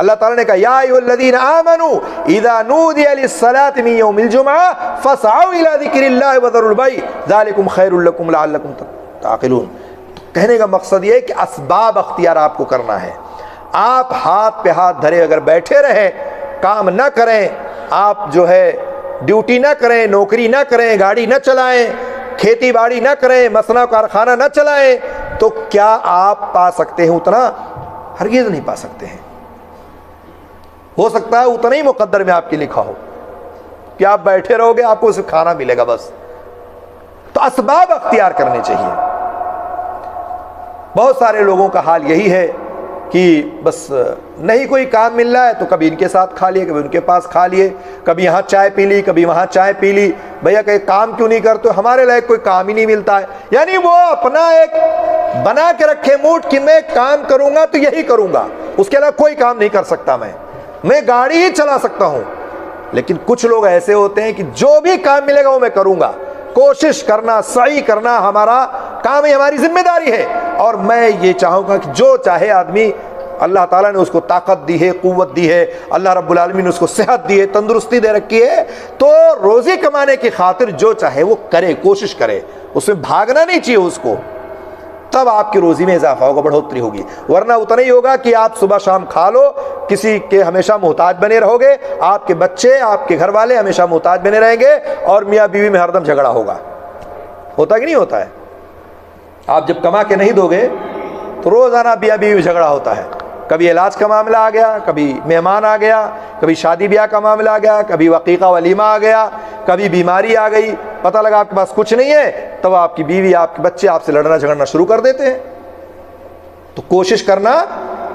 Speaker 1: اللہ تعالیٰ نے کہا یا ایھا الذین آمنوا اذا نودی للصلاۃ من یوم الجمعہ فاسعوا الی ذکر اللہ وذروا البیع ذلکم خیر لکم لعلکم تعقلون۔ کہنے کا مقصد یہ ہے کہ اسباب اختیار آپ کو کرنا ہے. آپ ہاتھ پہ ہاتھ دھرے اگر بیٹھے رہیں، کام نہ کریں، آپ جو ہے ڈیوٹی نہ کریں، نوکری نہ کریں، گاڑی نہ چلائیں، کھیتی باڑی نہ کریں، مصنع کارخانہ نہ چلائیں، تو کیا آپ پا سکتے ہیں اتنا؟ ہرگز نہیں پا سکتے ہیں. ہو سکتا ہے اتنا ہی مقدر میں آپ کی لکھا ہو کہ آپ بیٹھے رہو گے، آپ کو صرف کھانا ملے گا بس. تو اسباب اختیار کرنے چاہیے. بہت سارے لوگوں کا حال یہی ہے کہ بس نہیں کوئی کام مل رہا ہے تو کبھی ان کے ساتھ کھا لیے، کبھی ان کے پاس کھا لیے، کبھی یہاں چائے پی لی، کبھی وہاں چائے پی لی. بھیا کہ کام کیوں نہیں کرتے؟ ہمارے لائق کوئی کام ہی نہیں ملتا ہے. یعنی وہ اپنا ایک بنا کے رکھے موڈ کہ میں کام کروں گا تو یہی کروں گا، اس کے علاوہ کوئی کام نہیں کر سکتا، میں گاڑی ہی چلا سکتا ہوں. لیکن کچھ لوگ ایسے ہوتے ہیں کہ جو بھی کام ملے گا وہ میں کروں گا. کوشش کرنا، سعی کرنا ہمارا کام ہے، ہماری ذمہ داری ہے. اور میں یہ چاہوں گا کہ جو چاہے آدمی، اللہ تعالیٰ نے اس کو طاقت دی ہے، قوت دی ہے، اللہ رب العالمین نے اس کو صحت دی ہے، تندرستی دے رکھی ہے، تو روزی کمانے کی خاطر جو چاہے وہ کرے، کوشش کرے، اس میں بھاگنا نہیں چاہیے اس کو. تب آپ کی روزی میں اضافہ ہوگا، بڑھوتری ہوگی. ورنہ اتنا ہی ہوگا کہ آپ صبح شام کھا لو، کسی کے ہمیشہ محتاج بنے رہو گے، آپ کے بچے، آپ کے گھر والے ہمیشہ محتاج بنے رہیں گے، اور میاں بیوی میں ہر دم جھگڑا ہوگا. ہوتا کہ نہیں ہوتا ہے؟ آپ جب کما کے نہیں دو گے تو روزانہ میاں بیوی میں جھگڑا ہوتا ہے. کبھی علاج کا معاملہ آ گیا، کبھی مہمان آ گیا، کبھی شادی بیاہ کا معاملہ آ گیا، کبھی عقیقہ ولیمہ آ گیا، کبھی بیماری آ گئی، پتہ لگا آپ کے پاس کچھ نہیں ہے، تب آپ کی بیوی، آپ کے بچے آپ سے لڑنا جھگڑنا شروع کر دیتے ہیں. تو کوشش کرنا،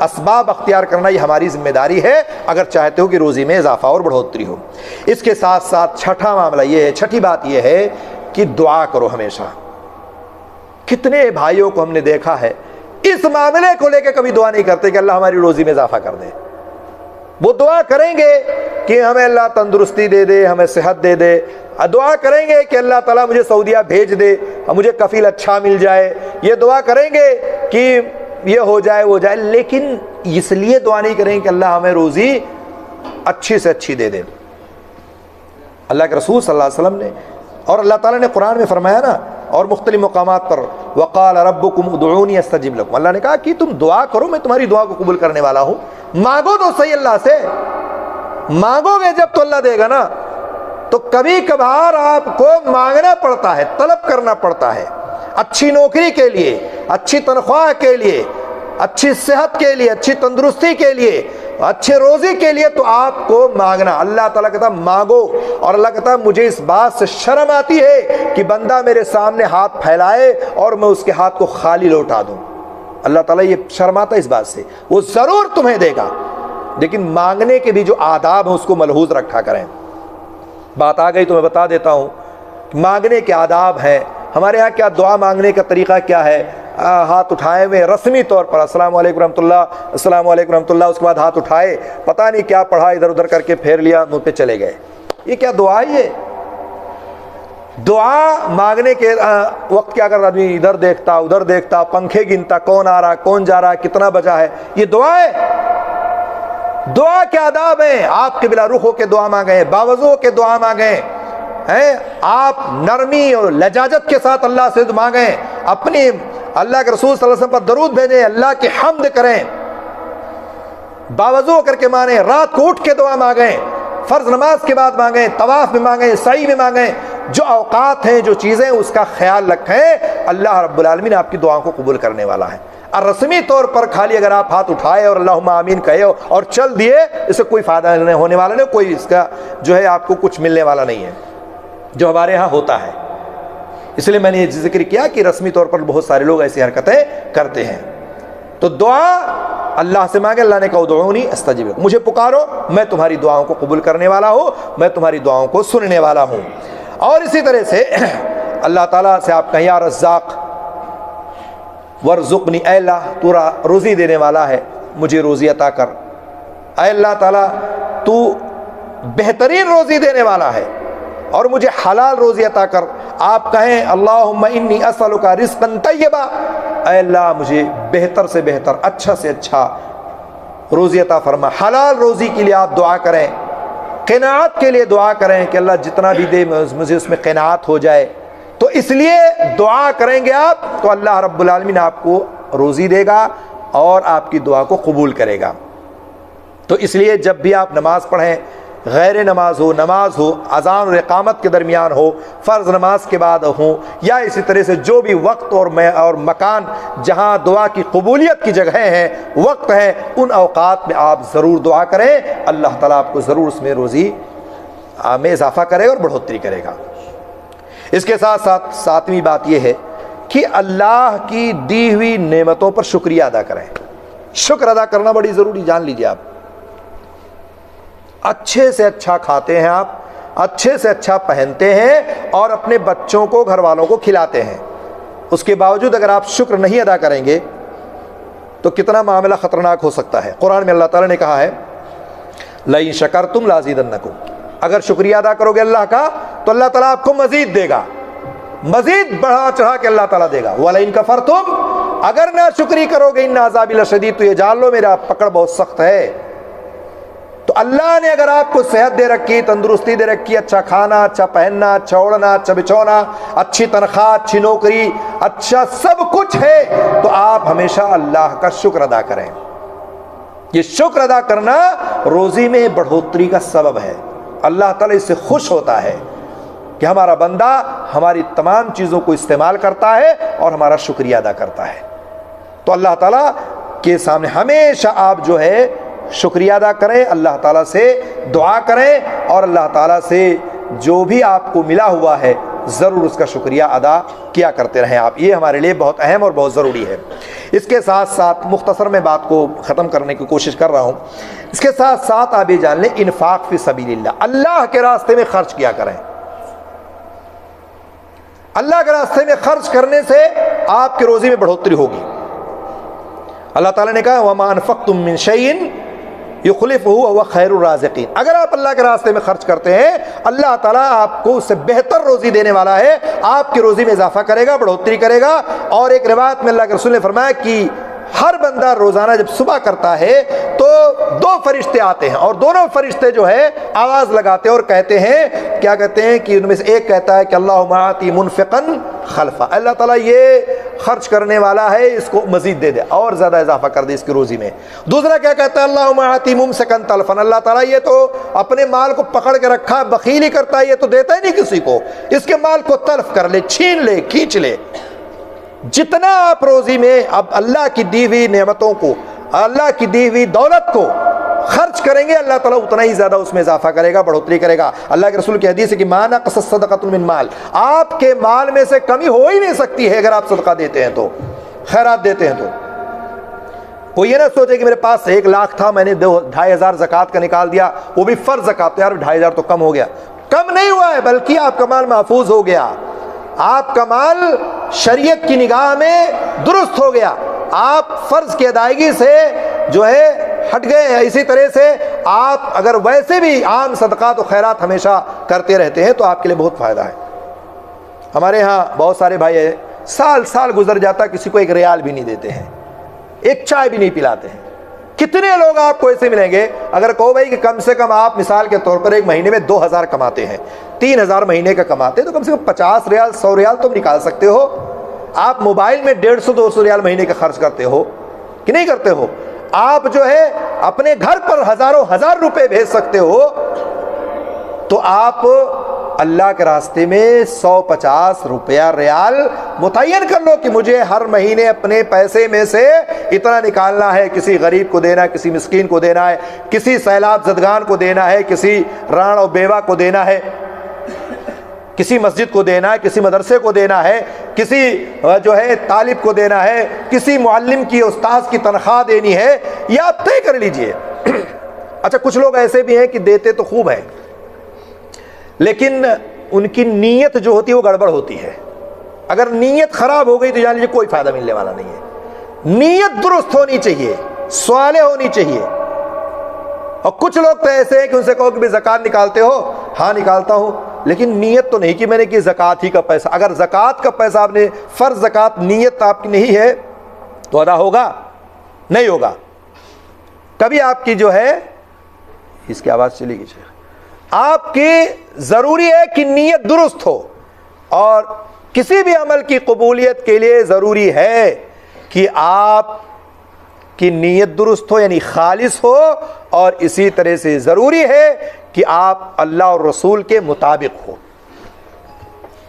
Speaker 1: اسباب اختیار کرنا، یہ ہماری ذمہ داری ہے اگر چاہتے ہو کہ روزی میں اضافہ اور بڑھوتری ہو. اس کے ساتھ ساتھ چھٹا معاملہ یہ ہے، چھٹی بات یہ ہے کہ دعا کرو ہمیشہ. کتنے بھائیوں کو ہم نے دیکھا ہے اس معاملے کو لے کے کبھی دعا نہیں کرتے کہ اللہ ہماری روزی میں اضافہ کر دے. وہ دعا کریں گے کہ ہمیں اللہ تندرستی دے دے، ہمیں صحت دے دے، دعا کریں گے کہ اللہ تعالیٰ مجھے سعودیہ بھیج دے، مجھے کفیل اچھا مل جائے، یہ دعا کریں گے کہ یہ ہو جائے وہ جائے، لیکن اس لیے دعا نہیں کریں کہ اللہ ہمیں روزی اچھی سے اچھی دے دے. اللہ کے رسول صلی اللہ علیہ وسلم نے اور اللہ تعالیٰ نے قرآن میں فرمایا نا، اور مختلف مقامات پر، وقال ربکم ادعونی استجب لکم، اللہ نے کہا کہ تم دعا کرو، میں تمہاری دعا کو قبول کرنے والا ہوں. مانگو تو صحیح اللہ سے، مانگو گے جب تو اللہ دے گا نا. تو کبھی کبھار آپ کو مانگنا پڑتا ہے، طلب کرنا پڑتا ہے، اچھی نوکری کے لیے، اچھی تنخواہ کے لیے، اچھی صحت کے لیے، اچھی تندرستی کے لیے، اچھے روزی کے لیے، تو آپ کو مانگنا. اللہ تعالیٰ کہتا مانگو، اور اللہ کہتا مجھے اس بات سے شرم آتی ہے کہ بندہ میرے سامنے ہاتھ پھیلائے اور میں اس کے ہاتھ کو خالی لوٹا دوں. اللہ تعالیٰ یہ شرم آتا ہے اس بات سے. وہ ضرور تمہیں دے گا، لیکن مانگنے کے بھی جو آداب ہیں اس کو ملحوظ رکھا کریں. بات آ گئی تو میں بتا دیتا ہوں کہ مانگنے کے آداب ہیں. ہمارے ہاں کیا دعا مانگنے کا طریقہ کیا ہے؟ ہاتھ اٹھائے ہوئے رسمی طور پر السلام علیکم رحمۃ اللہ، السلام علیکم رحمۃ اللہ، اس کے بعد ہاتھ اٹھائے، پتہ نہیں کیا پڑھا، ادھر ادھر کر کے پھیر لیا، منہ پہ چلے گئے. یہ کیا دعا ہے؟ یہ دعا مانگنے کے وقت کیا کرتا آدمی؟ ادھر دیکھتا، ادھر دیکھتا، پنکھے گنتا، کون آ رہا، کون جا رہا، کتنا بجا ہے. یہ دعا ہے؟ دعا کے آداب ہیں. آپ کے بلا رخ ہو کے دعا مانگیں، باوضو ہو کے دعا مانگیں، آپ نرمی اور لجاجت کے ساتھ اللہ سے مانگیں، اپنی اللہ کے رسول صلی اللہ علیہ وسلم پر درود بھیجیں، اللہ کی حمد کریں، باوضو کر کے مانیں، رات کو اٹھ کے دعا مانگیں، فرض نماز کے بعد مانگیں، طواف میں مانگیں، سعی میں مانگیں. جو اوقات ہیں، جو چیزیں، اس کا خیال رکھیں. اللہ رب العالمین آپ کی دعاؤں کو قبول کرنے والا ہے. اور رسمی طور پر خالی اگر آپ ہاتھ اٹھائے اور اللہم آمین کہے اور چل دیے، اس سے کوئی فائدہ نہیں ہونے والا نہیں، کوئی اس کا جو ہے آپ کو کچھ ملنے والا نہیں ہے، جو ہمارے ہاں ہوتا ہے. اس لیے میں نے یہ ذکر کیا کہ رسمی طور پر بہت سارے لوگ ایسی حرکتیں کرتے ہیں. تو دعا اللہ سے مانگے. اللہ نے کہا ادعونی استجب لکم، مجھے پکارو، میں تمہاری دعاؤں کو قبول کرنے والا ہوں، میں تمہاری دعاؤں کو سننے والا ہوں. اور اسی طرح سے اللہ تعالیٰ سے آپ کہیں یا رزاق ورزقنی، اے اللہ تو روزی دینے والا ہے، مجھے روزی عطا کر. اے اللہ تعالیٰ تو بہترین روزی دینے والا ہے اور مجھے حلال روزی عطا کر. آپ کہیں اللہم انی اسألک رزقا طیبا، اے اللہ مجھے بہتر سے بہتر، اچھا سے اچھا روزی عطا فرما. حلال روزی کے لیے آپ دعا کریں، قناعت کے لیے دعا کریں کہ اللہ جتنا بھی دے مجھے اس میں قناعت ہو جائے. تو اس لیے دعا کریں گے آپ تو اللہ رب العالمین آپ کو روزی دے گا اور آپ کی دعا کو قبول کرے گا۔ تو اس لیے جب بھی آپ نماز پڑھیں، غیر نماز ہو، اذان اور اقامت کے درمیان ہو، فرض نماز کے بعد ہو، یا اسی طرح سے جو بھی وقت اور مکان جہاں دعا کی قبولیت کی جگہیں ہیں، وقت ہے، ان اوقات میں آپ ضرور دعا کریں، اللہ تعالیٰ آپ کو ضرور اس میں روزی میں اضافہ کرے گا اور بڑھوتری کرے گا۔ اس کے ساتھ ساتھ ساتویں بات یہ ہے کہ اللہ کی دی ہوئی نعمتوں پر شکریہ ادا کریں۔ شکر ادا کرنا بڑی ضروری، جان لیجیے آپ اچھے سے اچھا کھاتے ہیں، آپ اچھے سے اچھا پہنتے ہیں اور اپنے بچوں کو، گھر والوں کو کھلاتے ہیں، اس کے باوجود اگر آپ شکر نہیں ادا کریں گے تو کتنا معاملہ خطرناک ہو سکتا ہے۔ قرآن میں اللہ تعالیٰ نے کہا ہے لَئِن شَكَرْتُمْ لَأَزِيدَنَّكُمْ، اگر شکریہ ادا کرو گے اللہ کا تو اللہ تعالیٰ آپ کو مزید دے گا، مزید بڑھا چڑھا کے اللہ تعالیٰ دے گا۔ وَلَئِن كَفَرْتُمْ، اگر نہ شکری کرو گے اِنَّ عَذَابِي لَشَدِيدٌ، تو یہ جان لو میرا پکڑ بہت سخت ہے۔ تو اللہ نے اگر آپ کو صحت دے رکھی، تندرستی دے رکھی، اچھا کھانا، اچھا پہننا، اچھا اوڑھنا، اچھا بچھونا، اچھی تنخواہ، اچھی نوکری، اچھا سب کچھ ہے، تو آپ ہمیشہ اللہ کا شکر ادا کریں۔ یہ شکر ادا کرنا روزی میں بڑھوتری کا سبب ہے۔ اللہ تعالیٰ اس سے خوش ہوتا ہے کہ ہمارا بندہ ہماری تمام چیزوں کو استعمال کرتا ہے اور ہمارا شکریہ ادا کرتا ہے۔ تو اللہ تعالیٰ کے سامنے ہمیشہ آپ جو ہے شکریہ ادا کریں، اللہ تعالیٰ سے دعا کریں اور اللہ تعالیٰ سے جو بھی آپ کو ملا ہوا ہے ضرور اس کا شکریہ ادا کیا کرتے رہیں آپ۔ یہ ہمارے لیے بہت اہم اور بہت ضروری ہے۔ اس کے ساتھ ساتھ مختصر میں بات کو ختم کرنے کی کوشش کر رہا ہوں، اس کے ساتھ ساتھ آپ یہ جان لیں انفاق فی سبیل اللہ، اللہ کے راستے میں خرچ کیا کریں۔ اللہ کے راستے میں خرچ کرنے سے آپ کی روزی میں بڑھوتری ہوگی۔ اللہ تعالیٰ نے کہا وَمَا أَنفَقْتُم مِّن شَيْءٍ يُخْلِفُهُ وَهُوَ خَيْرُ الرَّازِقِينَ، اگر آپ اللہ کے راستے میں خرچ کرتے ہیں اللہ تعالیٰ آپ کو اس سے بہتر روزی دینے والا ہے، آپ کی روزی میں اضافہ کرے گا، بڑھوتری کرے گا۔ اور ایک روایت میں اللہ کے رسول نے فرمایا کہ ہر بندہ روزانہ جب صبح کرتا ہے تو دو فرشتے آتے ہیں اور دونوں فرشتے جو ہے آواز لگاتے ہیں اور کہتے ہیں، کیا کہتے ہیں کہ ان میں سے ایک کہتا ہے کہ اللہم آتی منفقا خلفا، اللہ تعالیٰ یہ خرچ کرنے والا ہے، اس کو مزید دے دے اور زیادہ اضافہ کر دے اس کی روزی میں۔ دوسرا کیا کہتا ہے اللہم آتی ممسکا تلفا، اللہ تعالیٰ یہ تو اپنے مال کو پکڑ کے رکھا، بخیلی کرتا ہے، یہ تو دیتا ہی نہیں کسی کو، اس کے مال کو تلف کر لے، چھین لے، کھینچ لے۔ جتنا آپ روزی میں اب اللہ کی دی ہوئی نعمتوں کو، اللہ کی دی ہوئی دولت کو خرچ کریں گے اللہ تعالیٰ اتنا ہی زیادہ اس میں اضافہ کرے گا، بڑھوتری کرے گا۔ اللہ کے رسول کی حدیث ہے کہ ما نقصت صدقۃ من مال، آپ کے مال میں سے کمی ہو ہی نہیں سکتی ہے اگر آپ صدقہ دیتے ہیں تو، خیرات دیتے ہیں تو۔ وہ یہ نہ سوچے کہ میرے پاس 1 لاکھ تھا، میں نے 2,500 زکوٰۃ کا نکال دیا، وہ بھی فرض زکوٰۃ، یار 2,500 تو کم ہو گیا۔ کم نہیں ہوا ہے بلکہ آپ کا مال محفوظ ہو گیا، آپ کا مال شریعت کی نگاہ میں درست ہو گیا، آپ فرض کی ادائیگی سے جو ہے ہٹ گئے ہیں۔ اسی طرح سے آپ اگر ویسے بھی عام صدقات و خیرات ہمیشہ کرتے رہتے ہیں تو آپ کے لیے بہت فائدہ ہے۔ ہمارے ہاں بہت سارے بھائی ہیں، سال گزر جاتا کسی کو 1 ریال بھی نہیں دیتے ہیں، 1 چائے بھی نہیں پلاتے ہیں۔ کتنے لوگ آپ کو ایسے ملیں گے، اگر کہو بھائی کہ کم سے کم آپ مثال کے طور پر ایک مہینے میں 2,000 کماتے ہیں، 3,000 مہینے کا کماتے ہیں، تو کم سے کم 50 ریال 100 ریال تم نکال سکتے ہو۔ آپ موبائل میں 150-200 ریال مہینے کا خرچ کرتے ہو کہ نہیں کرتے ہو؟ آپ جو ہے اپنے گھر پر ہزاروں ہزار روپے بھیج سکتے ہو، تو آپ اللہ کے راستے میں 150 روپیہ ریال متعین کر لو کہ مجھے ہر مہینے اپنے پیسے میں سے اتنا نکالنا ہے، کسی غریب کو دینا ہے، کسی مسکین کو دینا ہے، کسی سیلاب زدگان کو دینا ہے، کسی ران اور بیوہ کو دینا ہے، کسی مسجد کو دینا ہے، کسی مدرسے کو دینا ہے، کسی جو ہے طالب کو دینا ہے، کسی معلم کی، استاذ کی تنخواہ دینی ہے، یہ آپ طے کر لیجئے۔ اچھا کچھ لوگ ایسے بھی ہیں کہ دیتے تو خوب ہیں لیکن ان کی نیت جو ہوتی ہے وہ گڑبڑ ہوتی ہے۔ اگر نیت خراب ہو گئی تو جان لیجیے کوئی فائدہ ملنے والا نہیں ہے۔ نیت درست ہونی چاہیے، صالح ہونی چاہیے۔ اور کچھ لوگ تو ایسے ہیں کہ ان سے کہو کہ بھی زکوٰۃ نکالتے ہو؟ ہاں نکالتا ہوں، لیکن نیت تو نہیں کہ میں نے کہ زکوٰۃ ہی کا پیسہ، اگر زکوٰۃ کا پیسہ آپ نے فرض زکوٰۃ نیت آپ کی نہیں ہے تو ادا ہوگا نہیں ہوگا۔ کبھی آپ کی جو ہے، اس کی آواز چلی گئی، آپ کی ضروری ہے کہ نیت درست ہو اور کسی بھی عمل کی قبولیت کے لیے ضروری ہے کہ آپ کی نیت درست ہو، یعنی خالص ہو، اور اسی طرح سے ضروری ہے کہ آپ اللہ اور رسول کے مطابق ہو۔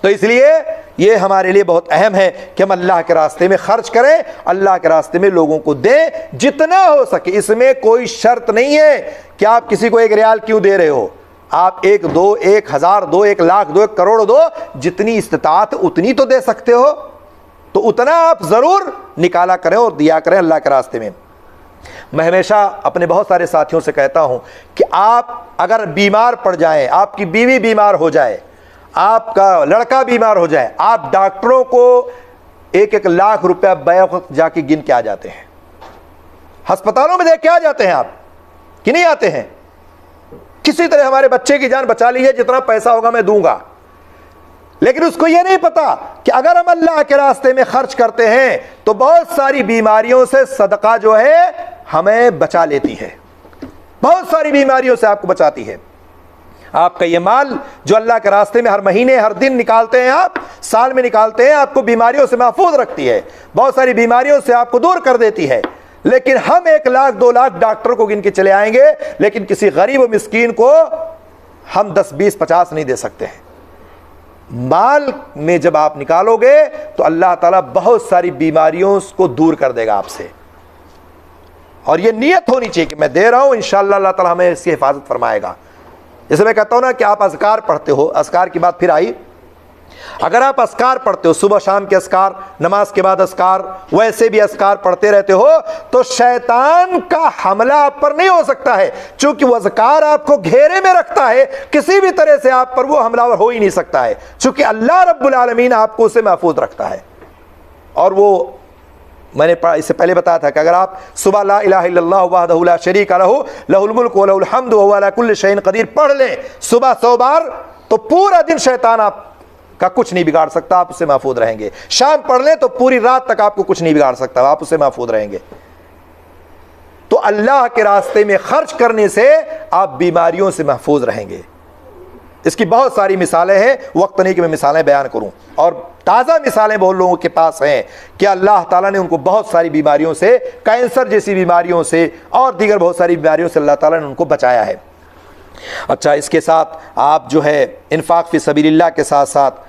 Speaker 1: تو اس لیے یہ ہمارے لیے بہت اہم ہے کہ ہم اللہ کے راستے میں خرچ کریں، اللہ کے راستے میں لوگوں کو دیں جتنا ہو سکے۔ اس میں کوئی شرط نہیں ہے کہ آپ کسی کو 1 ریال کیوں دے رہے ہو، آپ 1 دو 1000 دو 1 لاکھ دو 1 کروڑ دو، جتنی استطاعت اتنی تو دے سکتے ہو، تو اتنا آپ ضرور نکالا کریں اور دیا کریں اللہ کے راستے میں۔ میں ہمیشہ اپنے بہت سارے ساتھیوں سے کہتا ہوں کہ آپ اگر بیمار پڑ جائیں، آپ کی بیوی بیمار ہو جائے، آپ کا لڑکا بیمار ہو جائے، آپ ڈاکٹروں کو 1 لاکھ روپیہ بیک وقت جا کے گن کے آ جاتے ہیں، ہسپتالوں میں دے کے آ جاتے ہیں آپ کہ نہیں آتے ہیں؟ کسی طرح ہمارے بچے کی جان بچا لیجیے، جتنا پیسہ ہوگا میں دوں گا، لیکن اس کو یہ نہیں پتا کہ اگر ہم اللہ کے راستے میں خرچ کرتے ہیں تو بہت ساری بیماریوں سے صدقہ جو ہے ہمیں بچا لیتی ہے، بہت ساری بیماریوں سے آپ کو بچاتی ہے۔ آپ کا یہ مال جو اللہ کے راستے میں ہر مہینے ہر دن نکالتے ہیں، آپ سال میں نکالتے ہیں، آپ کو بیماریوں سے محفوظ رکھتی ہے، بہت ساری بیماریوں سے آپ کو دور کر دیتی ہے۔ لیکن ہم 1 لاکھ 2 لاکھ ڈاکٹر کو گن کے چلے آئیں گے، لیکن کسی غریب و مسکین کو ہم 10 20 50 نہیں دے سکتے ہیں۔ مال میں جب آپ نکالو گے تو اللہ تعالیٰ بہت ساری بیماریوں کو دور کر دے گا آپ سے، اور یہ نیت ہونی چاہیے کہ میں دے رہا ہوں، انشاءاللہ اللہ تعالیٰ ہمیں اس کی حفاظت فرمائے گا۔ جیسے میں کہتا ہوں نا کہ آپ اذکار پڑھتے ہو، اذکار کی بات پھر آئی، اگر آپ اذکار پڑھتے ہو، صبح شام کے اذکار، نماز کے بعد اذکار، ویسے بھی اذکار پڑھتے رہتے ہو، تو شیطان کا حملہ آپ پر نہیں ہو سکتا ہے، چونکہ وہ اذکار آپ کو گھیرے میں رکھتا ہے، کسی بھی طرح سے آپ پر وہ حملہ ہو ہی نہیں سکتا ہے، چونکہ اللہ رب العالمین آپ کو اسے محفوظ رکھتا ہے۔ اور وہ میں نے اس سے پہلے بتایا تھا کہ اگر آپ صبح لا الہ الا اللہ وحدہ لا شریک لہ لہ الملک و لہ الحمد وہو علی کل شیء قدیر پڑھ لیں صبح 100 بار، تو پورا دن شیطان آپ کا کچھ نہیں بگاڑ سکتا، آپ اس سے محفوظ رہیں گے۔ شام پڑھ لیں تو پوری رات تک آپ کو کچھ نہیں بگاڑ سکتا، آپ اس سے محفوظ رہیں گے۔ تو اللہ کے راستے میں خرچ کرنے سے آپ بیماریوں سے محفوظ رہیں گے۔ اس کی بہت ساری مثالیں ہیں، وقت نہیں کہ میں مثالیں بیان کروں، اور تازہ مثالیں بہت لوگوں کے پاس ہیں کہ اللہ تعالیٰ نے ان کو بہت ساری بیماریوں سے، کینسر جیسی بیماریوں سے اور دیگر بہت ساری بیماریوں سے اللہ تعالیٰ نے ان کو بچایا ہے۔ اچھا، اس کے ساتھ آپ جو ہے انفاق فی سبیل اللہ کے ساتھ ساتھ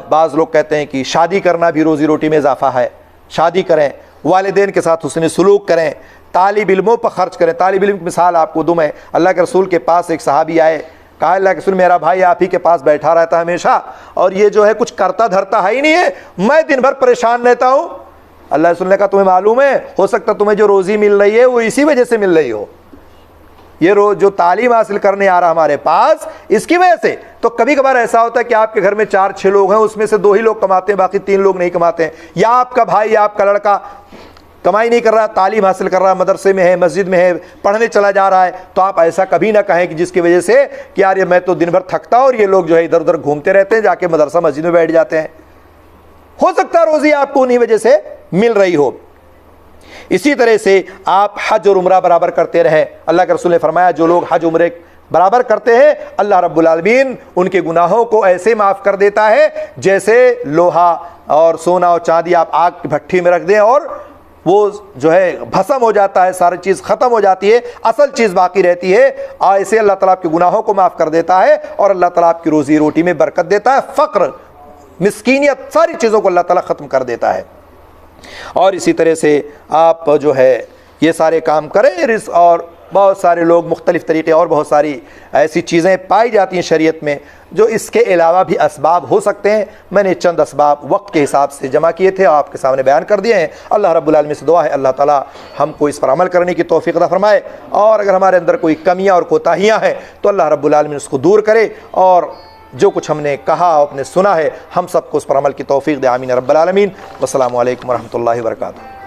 Speaker 1: بعض لوگ کہتے ہیں کہ شادی کرنا بھی روزی روٹی میں اضافہ ہے، شادی کریں، والدین کے ساتھ حسن سلوک کریں، طالب علموں پر خرچ کریں۔ طالب علم کی مثال آپ کو دوں میں، اللہ کے رسول کے پاس ایک صحابی آئے، کہا اللہ کے رسول میرا بھائی آپ ہی کے پاس بیٹھا رہتا ہے ہمیشہ، اور یہ جو ہے کچھ کرتا دھرتا ہے ہی نہیں ہے، میں دن بھر پریشان رہتا ہوں۔ اللہ کے رسول نے کہا تمہیں معلوم ہے، ہو سکتا تمہیں جو روزی مل رہی ہے وہ اسی وجہ سے مل رہی ہو، یہ جو تعلیم حاصل کرنے آ رہا ہمارے پاس اس کی وجہ سے۔ تو کبھی کبھار ایسا ہوتا ہے کہ آپ کے گھر میں 4 6 لوگ ہیں، اس میں سے 2 ہی لوگ کماتے ہیں، باقی 3 لوگ نہیں کماتے ہیں، یا آپ کا بھائی یا آپ کا لڑکا کمائی نہیں کر رہا، تعلیم حاصل کر رہا، مدرسے میں ہے، مسجد میں ہے، پڑھنے چلا جا رہا ہے، تو آپ ایسا کبھی نہ کہیں کہ جس کی وجہ سے کہ یار یہ میں تو دن بھر تھکتا ہوں اور یہ لوگ جو ہے ادھر ادھر گھومتے رہتے ہیں، جا کے مدرسہ مسجد میں بیٹھ جاتے ہیں۔ ہو سکتا ہے روزی آپ کو انہی وجہ سے مل رہی ہو۔ اسی طرح سے آپ حج اور عمرہ برابر کرتے رہیں۔ اللہ کے رسول نے فرمایا جو لوگ حج عمرے برابر کرتے ہیں اللہ رب العالمین ان کے گناہوں کو ایسے معاف کر دیتا ہے جیسے لوہا اور سونا اور چاندی آپ آگ کی بھٹی میں رکھ دیں اور وہ جو ہے بھسم ہو جاتا ہے، ساری چیز ختم ہو جاتی ہے، اصل چیز باقی رہتی ہے۔ ایسے اللہ تعالیٰ آپ کے گناہوں کو معاف کر دیتا ہے اور اللہ تعالیٰ آپ کی روزی روٹی میں برکت دیتا ہے، فقر، مسکینیت، ساری چیزوں کو اللہ تعالیٰ ختم کر دیتا ہے۔ اور اسی طرح سے آپ جو ہے یہ سارے کام کریں، رزق، اور بہت سارے لوگ مختلف طریقے اور بہت ساری ایسی چیزیں پائی جاتی ہیں شریعت میں جو اس کے علاوہ بھی اسباب ہو سکتے ہیں۔ میں نے چند اسباب وقت کے حساب سے جمع کیے تھے، آپ کے سامنے بیان کر دیے ہیں۔ اللہ رب العالمین سے دعا ہے اللہ تعالیٰ ہم کو اس پر عمل کرنے کی توفیق عطا فرمائے، اور اگر ہمارے اندر کوئی کمیاں اور کوتاہیاں ہیں تو اللہ رب العالمین اس کو دور کرے، اور جو کچھ ہم نے کہا آپ نے سنا ہے ہم سب کو اس پر عمل کی توفیق دے، آمین رب العالمین۔ والسلام علیکم ورحمۃ اللہ وبرکاتہ۔